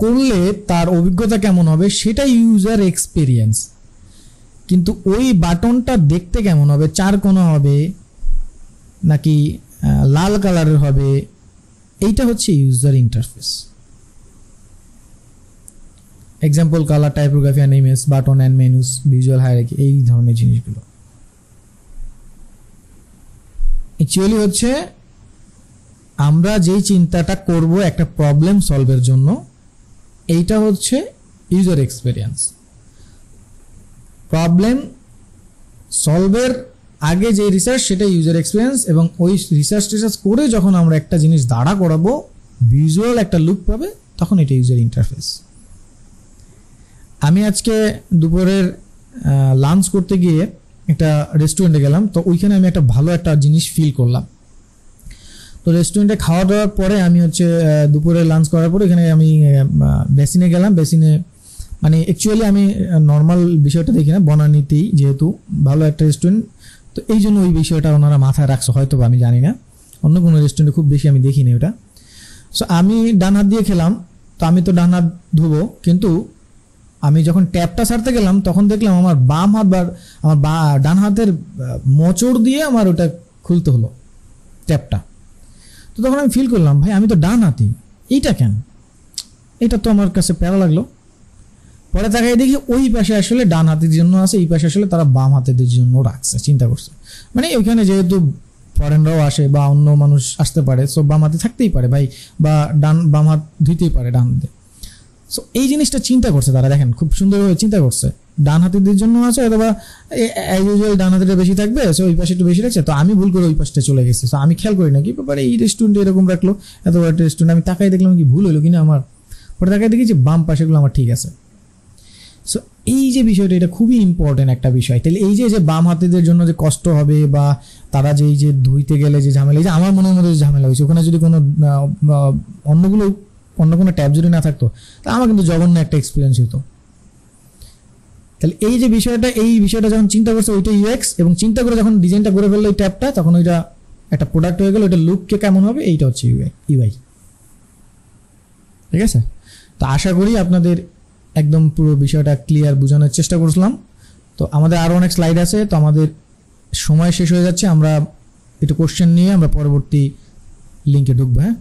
করলে তার অভিজ্ঞতা কেমন হবে, সেটা ইউজার এক্সপিরিয়েন্স। কিন্তু ওই বাটনটা দেখতে কেমন হবে, চারকোনা হবে নাকি লাল কালারের হবে, এইটা হচ্ছে user interface. Example, colour, typography and image, button and menus, visual hierarchy, এই ধরনের জিনিসগুলো অ্যাকচুয়ালি হচ্ছে আমরা যেই চিন্তাটা করব একটা প্রবলেম সলভের জন্য, এইটা হচ্ছে ইউজার এক্সপিরিয়েন্স। প্রবলেম সলভের আগে যে রিসার্চ সেটা ইউজার এক্সপিরিয়েন্স, এবং ওই রিসার্চ করে যখন আমরা একটা জিনিস দাঁড়া করাবো, ভিজুয়াল একটা লুক পাবে, তখন এটা ইউজার ইন্টারফেস। আমি আজকে দুপুরের লাঞ্চ করতে গিয়ে একটা রেস্টুরেন্টে গেলাম, তো ওইখানে আমি একটা ভালো একটা জিনিস ফিল করলাম। তো রেস্টুরেন্টে খাওয়া দাওয়ার পরে আমি হচ্ছে দুপুরে লাঞ্চ করার পরে এখানে আমি বেসিনে গেলাম। বেসিনে মানে অ্যাকচুয়ালি আমি নর্মাল বিষয়টা দেখি না, বনানীতেই যেহেতু ভালো একটা রেস্টুরেন্ট, তো এই জন্য ওই বিষয়টা ওনারা মাথায় রাখছে হয়তো, আমি জানি না, অন্য কোনো রেস্টুরেন্টে খুব বেশি আমি দেখিনি ওটা। সো আমি ডান হাত দিয়ে খেলাম, তো আমি তো ডান হাত ধুবো, কিন্তু আমি যখন ট্যাপটা ছাড়তে গেলাম তখন দেখলাম আমার বাম হাত বা আমার ডান হাতের মোচড় দিয়ে আমার ওটা খুলতে হলো ট্যাপটা। তো তখন আমি ফিল করলাম, ভাই আমি তো ডান হাতি, এইটা কেন? এটা তো আমার কাছে প্যারা লাগলো। পরে তাকাই দেখি ওই পাশে আসলে ডান হাতির জন্য আছে, এই পাশে আসলে তারা বাম হাতিদের জন্য রাখছে। চিন্তা করছে মানে ওইখানে যেহেতু ফরেনরাও আসে বা অন্য মানুষ আসতে পারে, সো বাম হাতে থাকতেই পারে ভাই, বা বাম হাত ধুইতেই পারে ডান হাতে। সো এই জিনিসটা চিন্তা করছে তারা, দেখেন খুব সুন্দরভাবে চিন্তা করছে, ডান হাতিদের জন্য আছে অথবা ইউজুয়াল ডান হাতিটা বেশি থাকবে, সো ওই পাশে একটু বেশি রাখছে। তো আমি ভুল করে ওই পাশটা চলে গেছি। সো আমি খেয়াল করি না কি ব্যাপারে এই রেস্টুরেন্টে এরকম রাখলো, এত বড় একটা রেস্টুরেন্ট, আমি তাকাই দেখলাম কি ভুল হলো কিনা আমার। পরে তাকাই দেখি যে বাম পাশেগুলো আমার ঠিক আছে। সো এই যে বিষয়টা, এটা খুবই ইম্পর্টেন্ট একটা বিষয়। তাহলে এই যে বাম হাতিদের জন্য যে কষ্ট হবে বা তারা যে এই যে ধুইতে গেলে যে ঝামেলা, এই যে আমার মনের মধ্যে যে ঝামেলা হয়েছে, ওখানে যদি কোনো অন্য কোনো ট্যাব যদি না থাকতো, তা আমার কিন্তু জঘন্য একটা এক্সপিরিয়েন্স হতো। তাহলে এই যে বিষয়টা, এই বিষয়টা যখন চিন্তা করছে ওইটা ইউএক্স, এবং চিন্তা করে যখন ডিজাইনটা করে ফেললো এই ট্যাবটা, তখন ওইটা একটা প্রোডাক্ট হয়ে গেল। ওইটা লুককে কেমন হবে, এইটা হচ্ছে ইউআই। ঠিক আছে, তো আশা করি আপনাদের একদম পুরো বিষয়টা ক্লিয়ার বোঝানোর চেষ্টা করছিলাম। তো আমাদের আরও অনেক স্লাইড আছে, তো আমাদের সময় শেষ হয়ে যাচ্ছে। আমরা একটু কোশ্চেন নিয়ে আমরা পরবর্তী লিঙ্কে ঢুকবো। হ্যাঁ,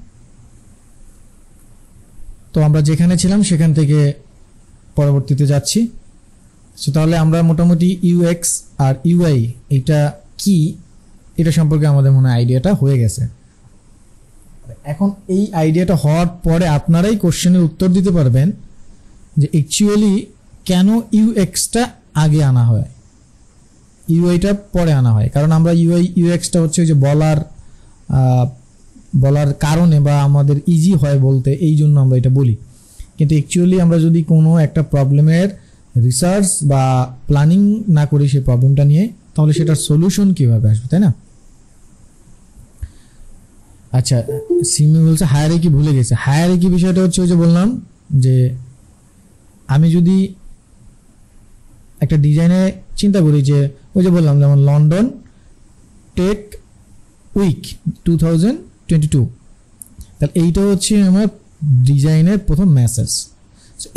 তো আমরা যেখানে ছিলাম সেখান থেকে পরবর্তীতে যাচ্ছি। সো তাহলে আমরা মোটামুটি ইউএক্স আর ইউআই এটা কি, এটা সম্পর্কে আমাদের মনে হয় আইডিয়াটা হয়ে গেছে। এখন এই আইডিয়াটা হওয়ার পরে আপনারাই কোশ্চেনের উত্তর দিতে পারবেন যে অ্যাকচুয়ালি কেন ইউএক্সটা আগে আনা হয়, ইউআইটা পরে আনা হয়। কারণ আমরা ইউএক্সটা হচ্ছে যে বলার কারণে বা আমাদের ইজি হয় বলতে, এই জন্য আমরা এটা বলি। কিন্তু অ্যাকচুয়ালি আমরা যদি কোনো একটা প্রবলেমের রিসার্চ বা প্ল্যানিং না করি সেই প্রবলেমটা নিয়ে, তাহলে সেটার সলিউশন কীভাবে আসবে, তাই না? আচ্ছা, সিমি বলছে হায়ারার্কি ভুলে গেছে। হায়ারার্কি বিষয়টা হচ্ছে ওই যে বললাম যে আমি যদি একটা ডিজাইনে চিন্তা করি যে ওই যে বললাম যেমন লন্ডন টেক উইক 2022, তাহলে এইটা হচ্ছে আমার ডিজাইনের প্রথম মেসেজ।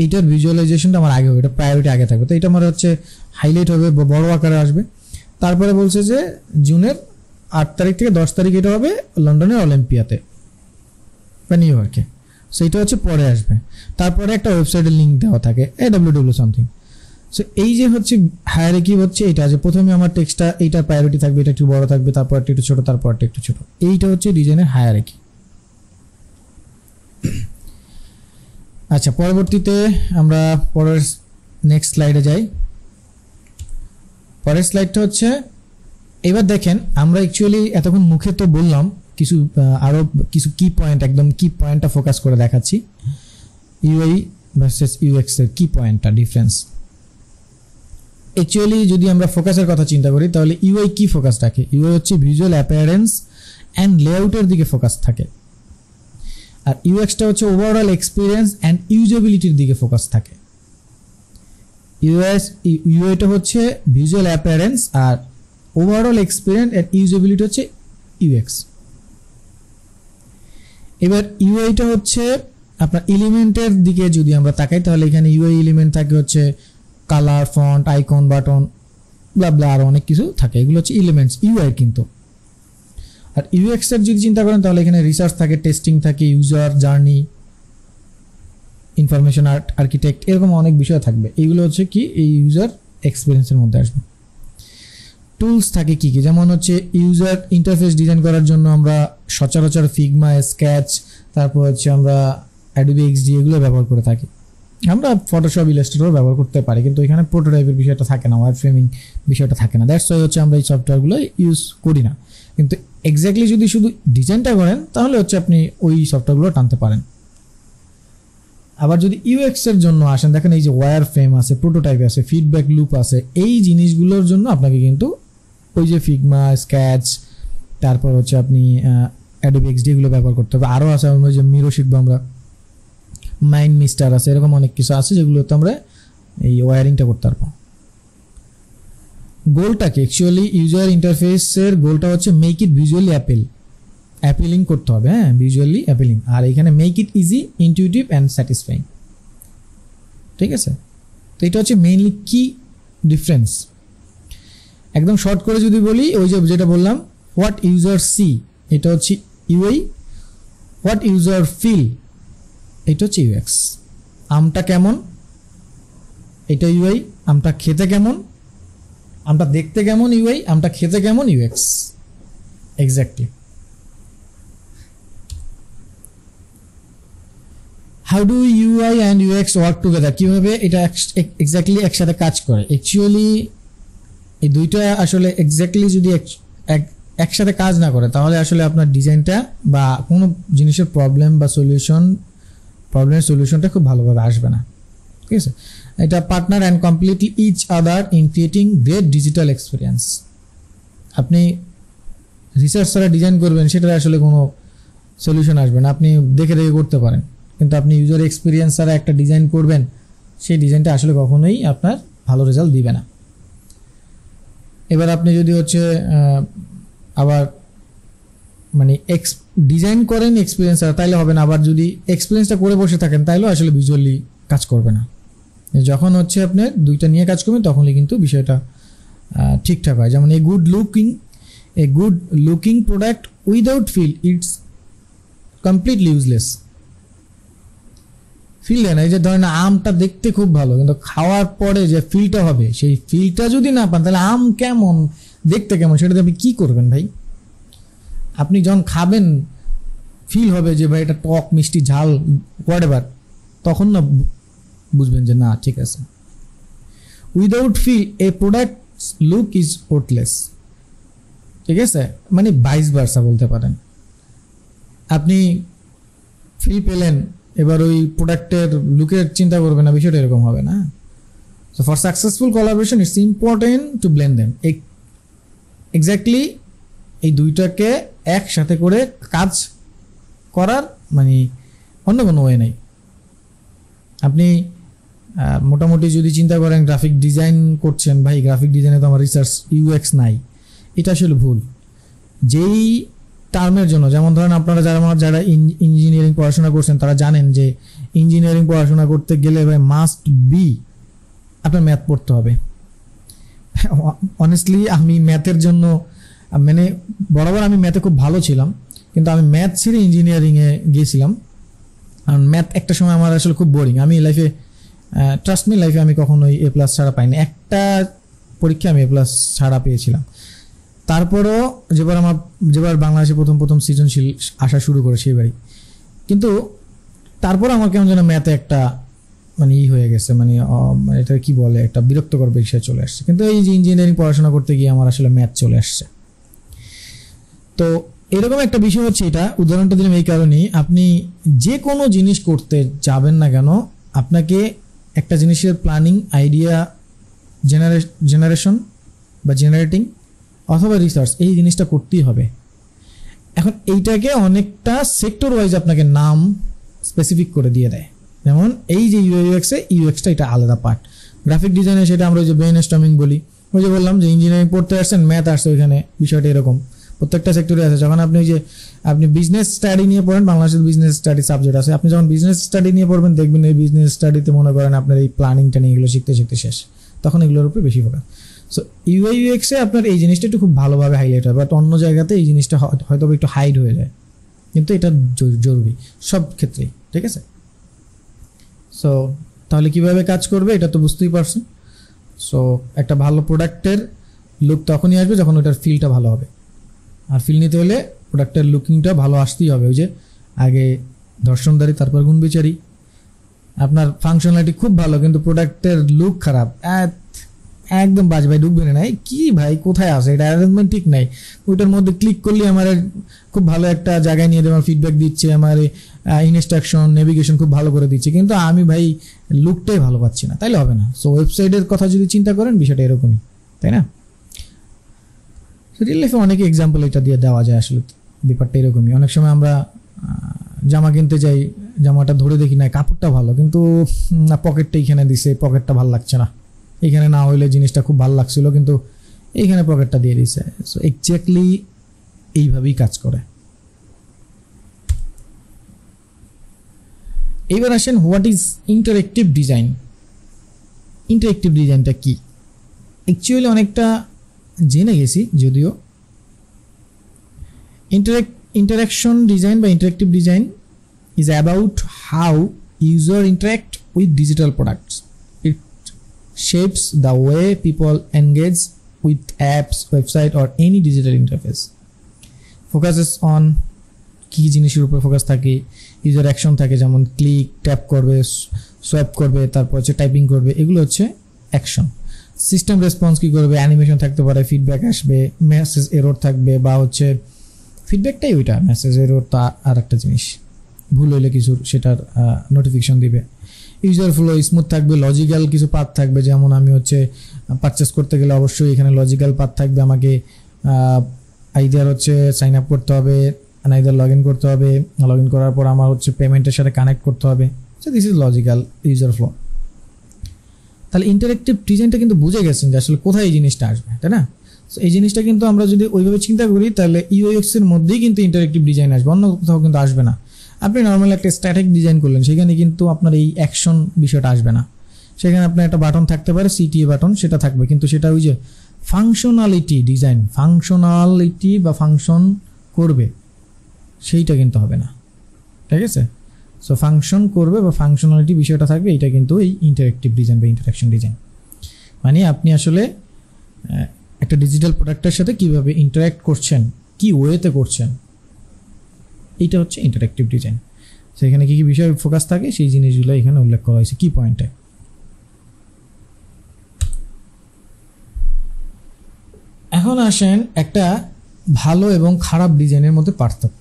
এইটার ভিজুয়ালাইজেশনটা আমার আগে হবে, এটা প্রায়োরিটি আগে থাকবে। তো এটা আমার হচ্ছে হাইলাইট হবে, বড় আকারে আসবে। তারপরে বলছে যে জুনের 8 তারিখ থেকে 10 তারিখ এটা হবে লন্ডনের অলিম্পিয়াতে বা নিউ ইয়র্কে। সো এটা হচ্ছে পরে আসবে। তারপরে একটা ওয়েবসাইটের লিঙ্ক দেওয়া থাকে, www সামথিং। সো এই যে হচ্ছে হায়ারার্কি হচ্ছে এটা, যে প্রথমে আমার টেক্সটটা এইটার প্রায়োরিটি থাকবে, এটা একটু বড় থাকবে, তারপর একটু ছোট, তারপর একটু ছোট। এইটা হচ্ছে ডিজাইনের হায়ারার্কি। আচ্ছা, পরবর্তীতে আমরা পরের নেক্সট স্লাইডে যাই। পরের স্লাইডটা হচ্ছে, এবার দেখেন আমরা অ্যাকচুয়ালি এতক্ষণ মুখে তো বললাম কিছু, আরও কিছু কি পয়েন্ট, একদম কি পয়েন্টটা ফোকাস করে দেখাচ্ছি। ইউআই ভার্সেস ইউএক্স এর কি পয়েন্টটা ডিফারেন্স। অ্যাকচুয়ালি যদি আমরা ফোকাসের কথা চিন্তা করি, তাহলে ইউআই কি ফোকাস রাখে? ইউআই হচ্ছে ভিজুয়াল অ্যাপিয়ারেন্স অ্যান্ড লেআউটের দিকে ফোকাস থাকে, আর ইউএক্সটা হচ্ছে ওভারঅল এক্সপিরিয়েন্স অ্যান্ড ইউজেবিলিটির দিকে ফোকাস থাকে। ইউআইটা হচ্ছে ভিজুয়াল অ্যাপিয়ারেন্স আর ওভারঅল এক্সপিরিয়েন্স অ্যান্ড ইউজেবিলিটি হচ্ছে ইউএক্স। এবার ইউআইটা হচ্ছে আপনার এলিমেন্টের দিকে যদি আমরা তাকাই, তাহলে এখানে ইউআই এলিমেন্ট থাকে হচ্ছে কালার, ফন্ট, আইকন, বাটন, ব্লা ব্লা, আরও অনেক কিছু থাকে। এগুলো হচ্ছে এলিমেন্টস ইউআই। কিন্তু আর ইউএক্স এর যদি চিন্তা করেন, তাহলে এখানে রিসার্চ থাকে, টেস্টিং থাকে, ইউজার জার্নি, ইনফরমেশন আর্কিটেক্ট, এরকম অনেক বিষয় থাকবে। এইগুলো হচ্ছে কি এই ইউজার এক্সপিরিয়েন্সের মধ্যে আসবে। টুলস থাকে কি কি, যেমন হচ্ছে ইউজার ইন্টারফেস ডিজাইন করার জন্য আমরা সচরাচর ফিগমা, স্কেচ, তারপর হচ্ছে আমরা অ্যাডোবি এক্সডি এগুলো ব্যবহার করে থাকি। আমরা ফটোশপ ইলাস্ট্রেটর ব্যবহার করতে পারি, কিন্তু এখানে প্রোটোটাইপের বিষয়টা থাকে না, ওয়ার ফ্রেমিং বিষয়টা থাকে না। দ্যাটস ওয়াই হচ্ছে আমরা এই সফটওয়্যারগুলো ইউজ করি না। কিন্তু এক্স্যাক্টলি যদি শুধু ডিজাইনটা করেন তাহলে হচ্ছে আপনি ওই সফটওয়্যারগুলো টানতে পারেন। আবার যদি ইউএক্স এর জন্য আসেন, দেখেন এই যে ওয়্যার ফ্রেম আছে, প্রোটোটাইপ আছে, ফিডব্যাক লুপ আছে, এই জিনিসগুলোর জন্য আপনাকে কিন্তু ওই যে ফিগমা, স্কেচ, তারপর হচ্ছে আপনি অ্যাডোবি এক্সডি এগুলো ব্যবহার করতে হবে। আরও আছে ওই যে মিরো শিখবো আমরা, মাইন্ড মিস্টার আছে, এরকম অনেক কিছু আছে যেগুলোতে আমরা এই ওয়্যারিংটা করতে পারবো। গোলটা কি অ্যাকচুয়ালি ইউজার ইন্টারফেসের গোলটা হচ্ছে মেক ইট ভিজুয়ালি অ্যাপিলিং করতে হবে, হ্যাঁ, ভিজুয়ালি অ্যাপিলিং। আর এখানে make it easy, intuitive and satisfying, ঠিক আছে। তো এটা হচ্ছে মেইনলি কি ডিফারেন্স। একদম শর্ট করে যদি বলি, ওই যে যেটা বললাম, হোয়াট ইউজার সি এটা হচ্ছে ইউআই, হোয়াট ইউজার ফিল এটা হচ্ছে ইউএক্স। আমটা কেমন এটা ইউআই, আমটা খেতে কেমন, আমটা দেখতে কেমন ইউআই, আমটা খেতে কেমন UX. Exactly. How do UI and UX work together, কীভাবে এটা এক্স্যাক্টলি একসাথে কাজ করে। অ্যাকচুয়ালি এই দুইটা আসলে এক্স্যাক্টলি যদি একসাথে কাজ না করে তাহলে আসলে আপনার ডিজাইনটা বা কোনো জিনিসের প্রবলেমের সলিউশনটা খুব ভালোভাবে আসবে না, ঠিক আছে। এটা partner and completely each other in creating great digital experience. আপনি রিসার্চ ছাড়া ডিজাইন করবেন, সেটার আসলে কোনো সলিউশন আসবে না। আপনি দেখে দেখে করতে পারেন, কিন্তু আপনি ইউজার এক্সপিরিয়েন্স ছাড়া একটা ডিজাইন করবেন, সেই ডিজাইনটা আসলে কখনোই আপনার ভালো রেজাল্ট দিবে না। এবার আপনি যদি হচ্ছে আবার মানে ডিজাইন করেন এক্সপিরিয়েন্স ছাড়া, তাইলে হবে না। আবার যদি এক্সপিরিয়েন্সটা করে বসে থাকেন তাইলেও আসলে ভিজুয়ালি কাজ করবে না। যখন হচ্ছে আপনি দুইটা নিয়ে কাজ করবেন তখনই কিন্তু বিষয়টা ঠিকঠাক হয়। যেমন a good looking product without feel it's completely useless. Feel দেয় না, এই যে ধরেন আমটা দেখতে খুব ভালো, কিন্তু খাওয়ার পরে যে ফিলটা হবে, সেই ফিলটা যদি না পান তাহলে আম কেমন দেখতে কেমন সেটাতে আপনি কী করবেন ভাই। আপনি যখন খাবেন ফিল হবে যে ভাই এটা টক, মিষ্টি, ঝাল, হোয়াটএভার, তখন না বুঝবেন যে না ঠিক আছে। Without feel a product look is worthless, ঠিক আছে। মানে ভাইস ভার্সা বলতে পারেন। আপনি ফিল পেলেন, এবার ওই প্রোডাক্টের লুকের চিন্তা করবেন না, বিষয়টা এরকম হবে না। So for successful collaboration it's important to blend them. Exactly এই দুইটাকে একসাথে করে কাজ করার মানে অন্য কোনো ওয়ে নেই। আপনি মোটামুটি যদি চিন্তা করেন গ্রাফিক ডিজাইন করছেন, ভাই গ্রাফিক ডিজাইনে তো আমার রিসার্চ ইউএক্স নাই, এটা আসলে ভুল। যেই টার্মের জন্য, যেমন ধরেন আপনারা যারা ইঞ্জিনিয়ারিং পড়াশোনা করছেন তারা জানেন যে ইঞ্জিনিয়ারিং পড়াশোনা করতে গেলে ভাই মাস্ট বি আপনার ম্যাথ পড়তে হবে। অনেস্টলি আমি ম্যাথের জন্য মানে বরাবর আমি ম্যাথে খুব ভালো ছিলাম, কিন্তু আমি ম্যাথ ছেড়ে ইঞ্জিনিয়ারিংয়ে গিয়েছিলাম। কারণ ম্যাথ একটা সময় আমার আসলে খুব বোরিং। আমি লাইফে ট্রাস্ট মি লাইফে আমি কখনোই এ প্লাস ছাড়া পাইনি। একটা পরীক্ষা আমি এ প্লাস ছাড়া পেয়েছিলাম। তারপরও যেবার বাংলাদেশে প্রথম সৃজনশীল আসা শুরু করে সেইবারই, কিন্তু তারপর আমার কেমন যেন ম্যাথে একটা মানে হয়ে গেছে, মানে এটা কি বলে, একটা বিরক্তকর বিষয় চলে আসছে। কিন্তু এই যে ইঞ্জিনিয়ারিং পড়াশোনা করতে গিয়ে আমার আসলে ম্যাথ চলে আসছে। তো এরকম একটা বিষয় হচ্ছে, এটা উদাহরণটা দিলাম এই কারণেই, আপনি যে কোনো জিনিস করতে যাবেন না কেন আপনাকে একটা জিনিসের প্ল্যানিং, আইডিয়া জেনারেটিং অথবা রিসার্চ, এই জিনিসটা করতেই হবে। এখন এইটাকে অনেকটা সেক্টর ওয়াইজ আপনাকে নাম স্পেসিফিক করে দিয়ে দেয়। যেমন এই যে ইউএক্সটা এটা আলাদা পার্ট, গ্রাফিক ডিজাইনে সেটা আমরা ওই যে ব্রেন স্টর্মিং বলি। ওই যে বললাম যে ইঞ্জিনিয়ারিং পড়তে আসছেন, ম্যাথ আসছে, ওইখানে বিষয়টা এরকম প্রত্যেকটা সেক্টরে আছে। যখন আপনি বিজনেস স্টাডি নিয়ে পড়েন, বাংলাদেশের বিজনেস স্টাডি সাবজেক্ট আছে, আপনি যখন বিজনেস স্টাডি নিয়ে পড়বেন দেখবেন এই বিজনেস স্টাডিতে মনে করেন আপনার এই প্ল্যানিংটা নিয়ে এগুলো শিখতে শেষ, তখন এগুলোর উপরে বেশি ফোকাস। সো ইউএক্সে আপনার এই জিনিসটা একটু খুব ভালোভাবে হাইলাইট হয়, বাট অন্য জায়গাতে এই জিনিসটা হয়তো একটু হাইড হয়ে যায়, কিন্তু এটা জরুরি সব ক্ষেত্রেই, ঠিক আছে। সো তাহলে কিভাবে কাজ করবে এটা তো বুঝতেই পারছেন। সো একটা ভালো প্রোডাক্টের লুক তখনই আসবে যখন ওটার ফিলটা ভালো হবে, আর ফিল নিতে হলে প্রোডাক্টের লুকিংটা ভালো আসতেই হবে। ওই যে আগে দর্শনদারি তারপর গুণবিচারী, আপনার ফাংশনালিটি খুব ভালো কিন্তু প্রোডাক্টের লুক খারাপ, একদম বাজ ভাই, ঢুকবে না। কি ভাই কোথায় আছে এটা, অ্যারেঞ্জমেন্ট ঠিক নাই। ওইটার মধ্যে ক্লিক করলে আমার খুব ভালো একটা জায়গায় নিয়ে আমার ফিডব্যাক দিচ্ছে, আমার ইনস্ট্রাকশন নেভিগেশন খুব ভালো করে দিচ্ছে, কিন্তু আমি ভাই লুকটাই ভালো পাচ্ছি না, তাইলে হবে না। সো ওয়েবসাইটের কথা যদি চিন্তা করেন বিষয়টা এরকমই, তাই না? রিয়েল লাইফে অনেক এক্সাম্পল এটা দিয়ে দেওয়া যায়, আসলে ব্যাপারটা এরকমই। অনেক সময় আমরা জামা কিনতে যাই, জামাটা ধরে দেখি না কাপড়টা ভালো, কিন্তু পকেটটা এইখানে দিছে, পকেটটা ভালো লাগছে না, এখানে না হইলে জিনিসটা খুব ভালো লাগছিল কিন্তু এইখানে পকেটটা দিয়ে দিছে। সো এক্স্যাক্টলি এইভাবেই কাজ করে। এবার আসেন, what is interactive design? Interactive ডিজাইনটা কি? অ্যাকচুয়ালি অনেকটা জেনে গেছি যদিও। interaction design by interactive design is about how user interact with digital products. It shapes the way people engage with apps, website or any digital interface. Focuses on কি জিনিসের উপর ফোকাস থাকে, ইউজার অ্যাকশন থাকে, যেমন ক্লিক, ট্যাপ করবে, সোয়াইপ করবে, তারপর হচ্ছে টাইপিং করবে, এগুলো হচ্ছে অ্যাকশন। সিস্টেম রেসপন্স কি করবে, অ্যানিমেশন থাকতে পারে, ফিডব্যাক আসবে, মেসেজ এরর থাকবে, বা হচ্ছে ফিডব্যাকটাই ওইটা, মেসেজ এরর তা আর একটা জিনিস, ভুল হইলে কিছু সেটার নোটিফিকেশন দিবে। ইউজার ফ্লো স্মুথ থাকবে, লজিক্যাল কিছু পাথ থাকবে, যেমন আমি হচ্ছে পারচেস করতে গেলে অবশ্যই এখানে লজিক্যাল পাথ থাকবে, আমাকে আইদার হচ্ছে সাইন আপ করতে হবে, আইদার লগ ইন করতে হবে, লগ ইন করার পর আমার হচ্ছে পেমেন্টের সাথে কানেক্ট করতে হবে। So this is logical user flow. তাহলে ইন্টারেক্টিভ ডিজাইনটা কিন্তু বুঝে গেছেন যে আসলে কোথায় এই জিনিসটা আসবে, তাই না? সো এই জিনিসটা কিন্তু আমরা যদি ওইভাবে চিন্তা করি তাহলে ইউএক্স এর মধ্যেই কিন্তু ইন্টারেক্টিভ ডিজাইন আসবে, অন্য কোথাও কিন্তু আসবে না। আপনি নর্মালি একটা স্ট্যাটিক ডিজাইন করলেন, সেখানে কিন্তু আপনার এই অ্যাকশন বিষয়টা আসবে না। সেখানে আপনার একটা বাটন থাকতে পারে, সিটিএ বাটন, সেটা থাকবে, কিন্তু সেটা ওই যে ফাংশনালিটি ডিজাইন, ফাংশনালিটি বা ফাংশন করবে সেইটা কিন্তু হবে না, ঠিক আছে? সো ফাংশন করবে বা ফাংশনালিটি বিষয়টা থাকবে, এটা কিন্তু এই ইন্টারেক্টিভ ডিজাইন বা ইন্টারাকশন ডিজাইন। মানে আপনি আসলে একটা ডিজিটাল প্রোডাক্টের সাথে কিভাবে ইন্টারাক্ট করছেন, কি ওয়েতে করছেন, এইটা হচ্ছে ইন্টারেক্টিভ ডিজাইন। সেখানে কী কী বিষয় ফোকাস থাকে সেই জিনিসগুলো এখানে উল্লেখ করা হয়েছে কি পয়েন্টে। এখন আসেন একটা ভালো এবং খারাপ ডিজাইনের মধ্যে পার্থক্য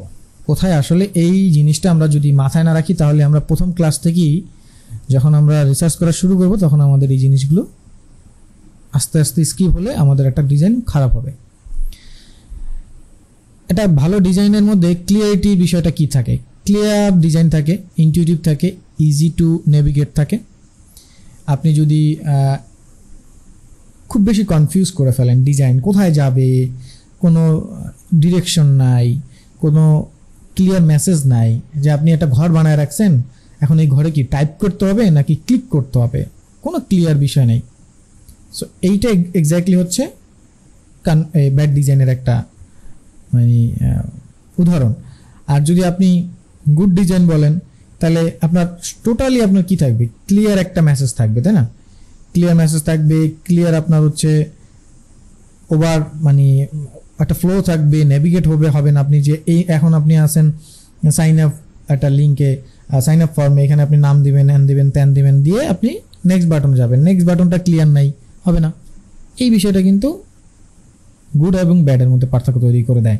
কোথায়। আসলে এই জিনিসটা আমরা যদি মাথায় না রাখি তাহলে আমরা প্রথম ক্লাস থেকেই যখন আমরা রিসার্চ করা শুরু করব তখন আমাদের এই জিনিসগুলো আস্তে আস্তে স্কিপ হলে আমাদের একটা ডিজাইন খারাপ হবে। এটা ভালো ডিজাইনের মধ্যে ক্লিয়ারিটি বিষয়টা কি থাকে, ক্লিয়ার ডিজাইন থাকে, ইনটিউটিভ থাকে, ইজি টু নেভিগেট থাকে। আপনি যদি খুব বেশি কনফিউজ করে ফেলেন ডিজাইন কোথায় যাবে, কোনো ডিরেকশন নাই, কোনো ক্লিয়ার মেসেজ নাই, যে আপনি একটা ঘর বানায় রাখছেন, এখন এই ঘরে কি টাইপ করতে হবে নাকি ক্লিক করতে হবে, কোনো ক্লিয়ার বিষয় নেই। সো এইটা এক্স্যাক্টলি হচ্ছে ব্যাড ডিজাইনের একটা মানে উদাহরণ। আর যদি আপনি গুড ডিজাইন বলেন তাহলে আপনার টোটালি আপনার কি থাকবে, ক্লিয়ার একটা মেসেজ থাকবে, তাই না? ক্লিয়ার মেসেজ থাকবে, ক্লিয়ার আপনার হচ্ছে ওভার মানে একটা ফ্লো থাকবে, নেভিগেট হবে না। আপনি যে এই এখন আপনি আছেন সাইন আপ একটা লিঙ্কে, সাইন আপ ফর্মে, এখানে আপনি নাম দিবেন, হ্যান দিবেন, ত্যান দিবেন, দিয়ে আপনি নেক্সট বাটন যাবেন, নেক্সট বাটনটা ক্লিয়ার নাই, হবে না। এই বিষয়টা কিন্তু গুড এবং ব্যাডের মধ্যে পার্থক্য তৈরি করে দেয়।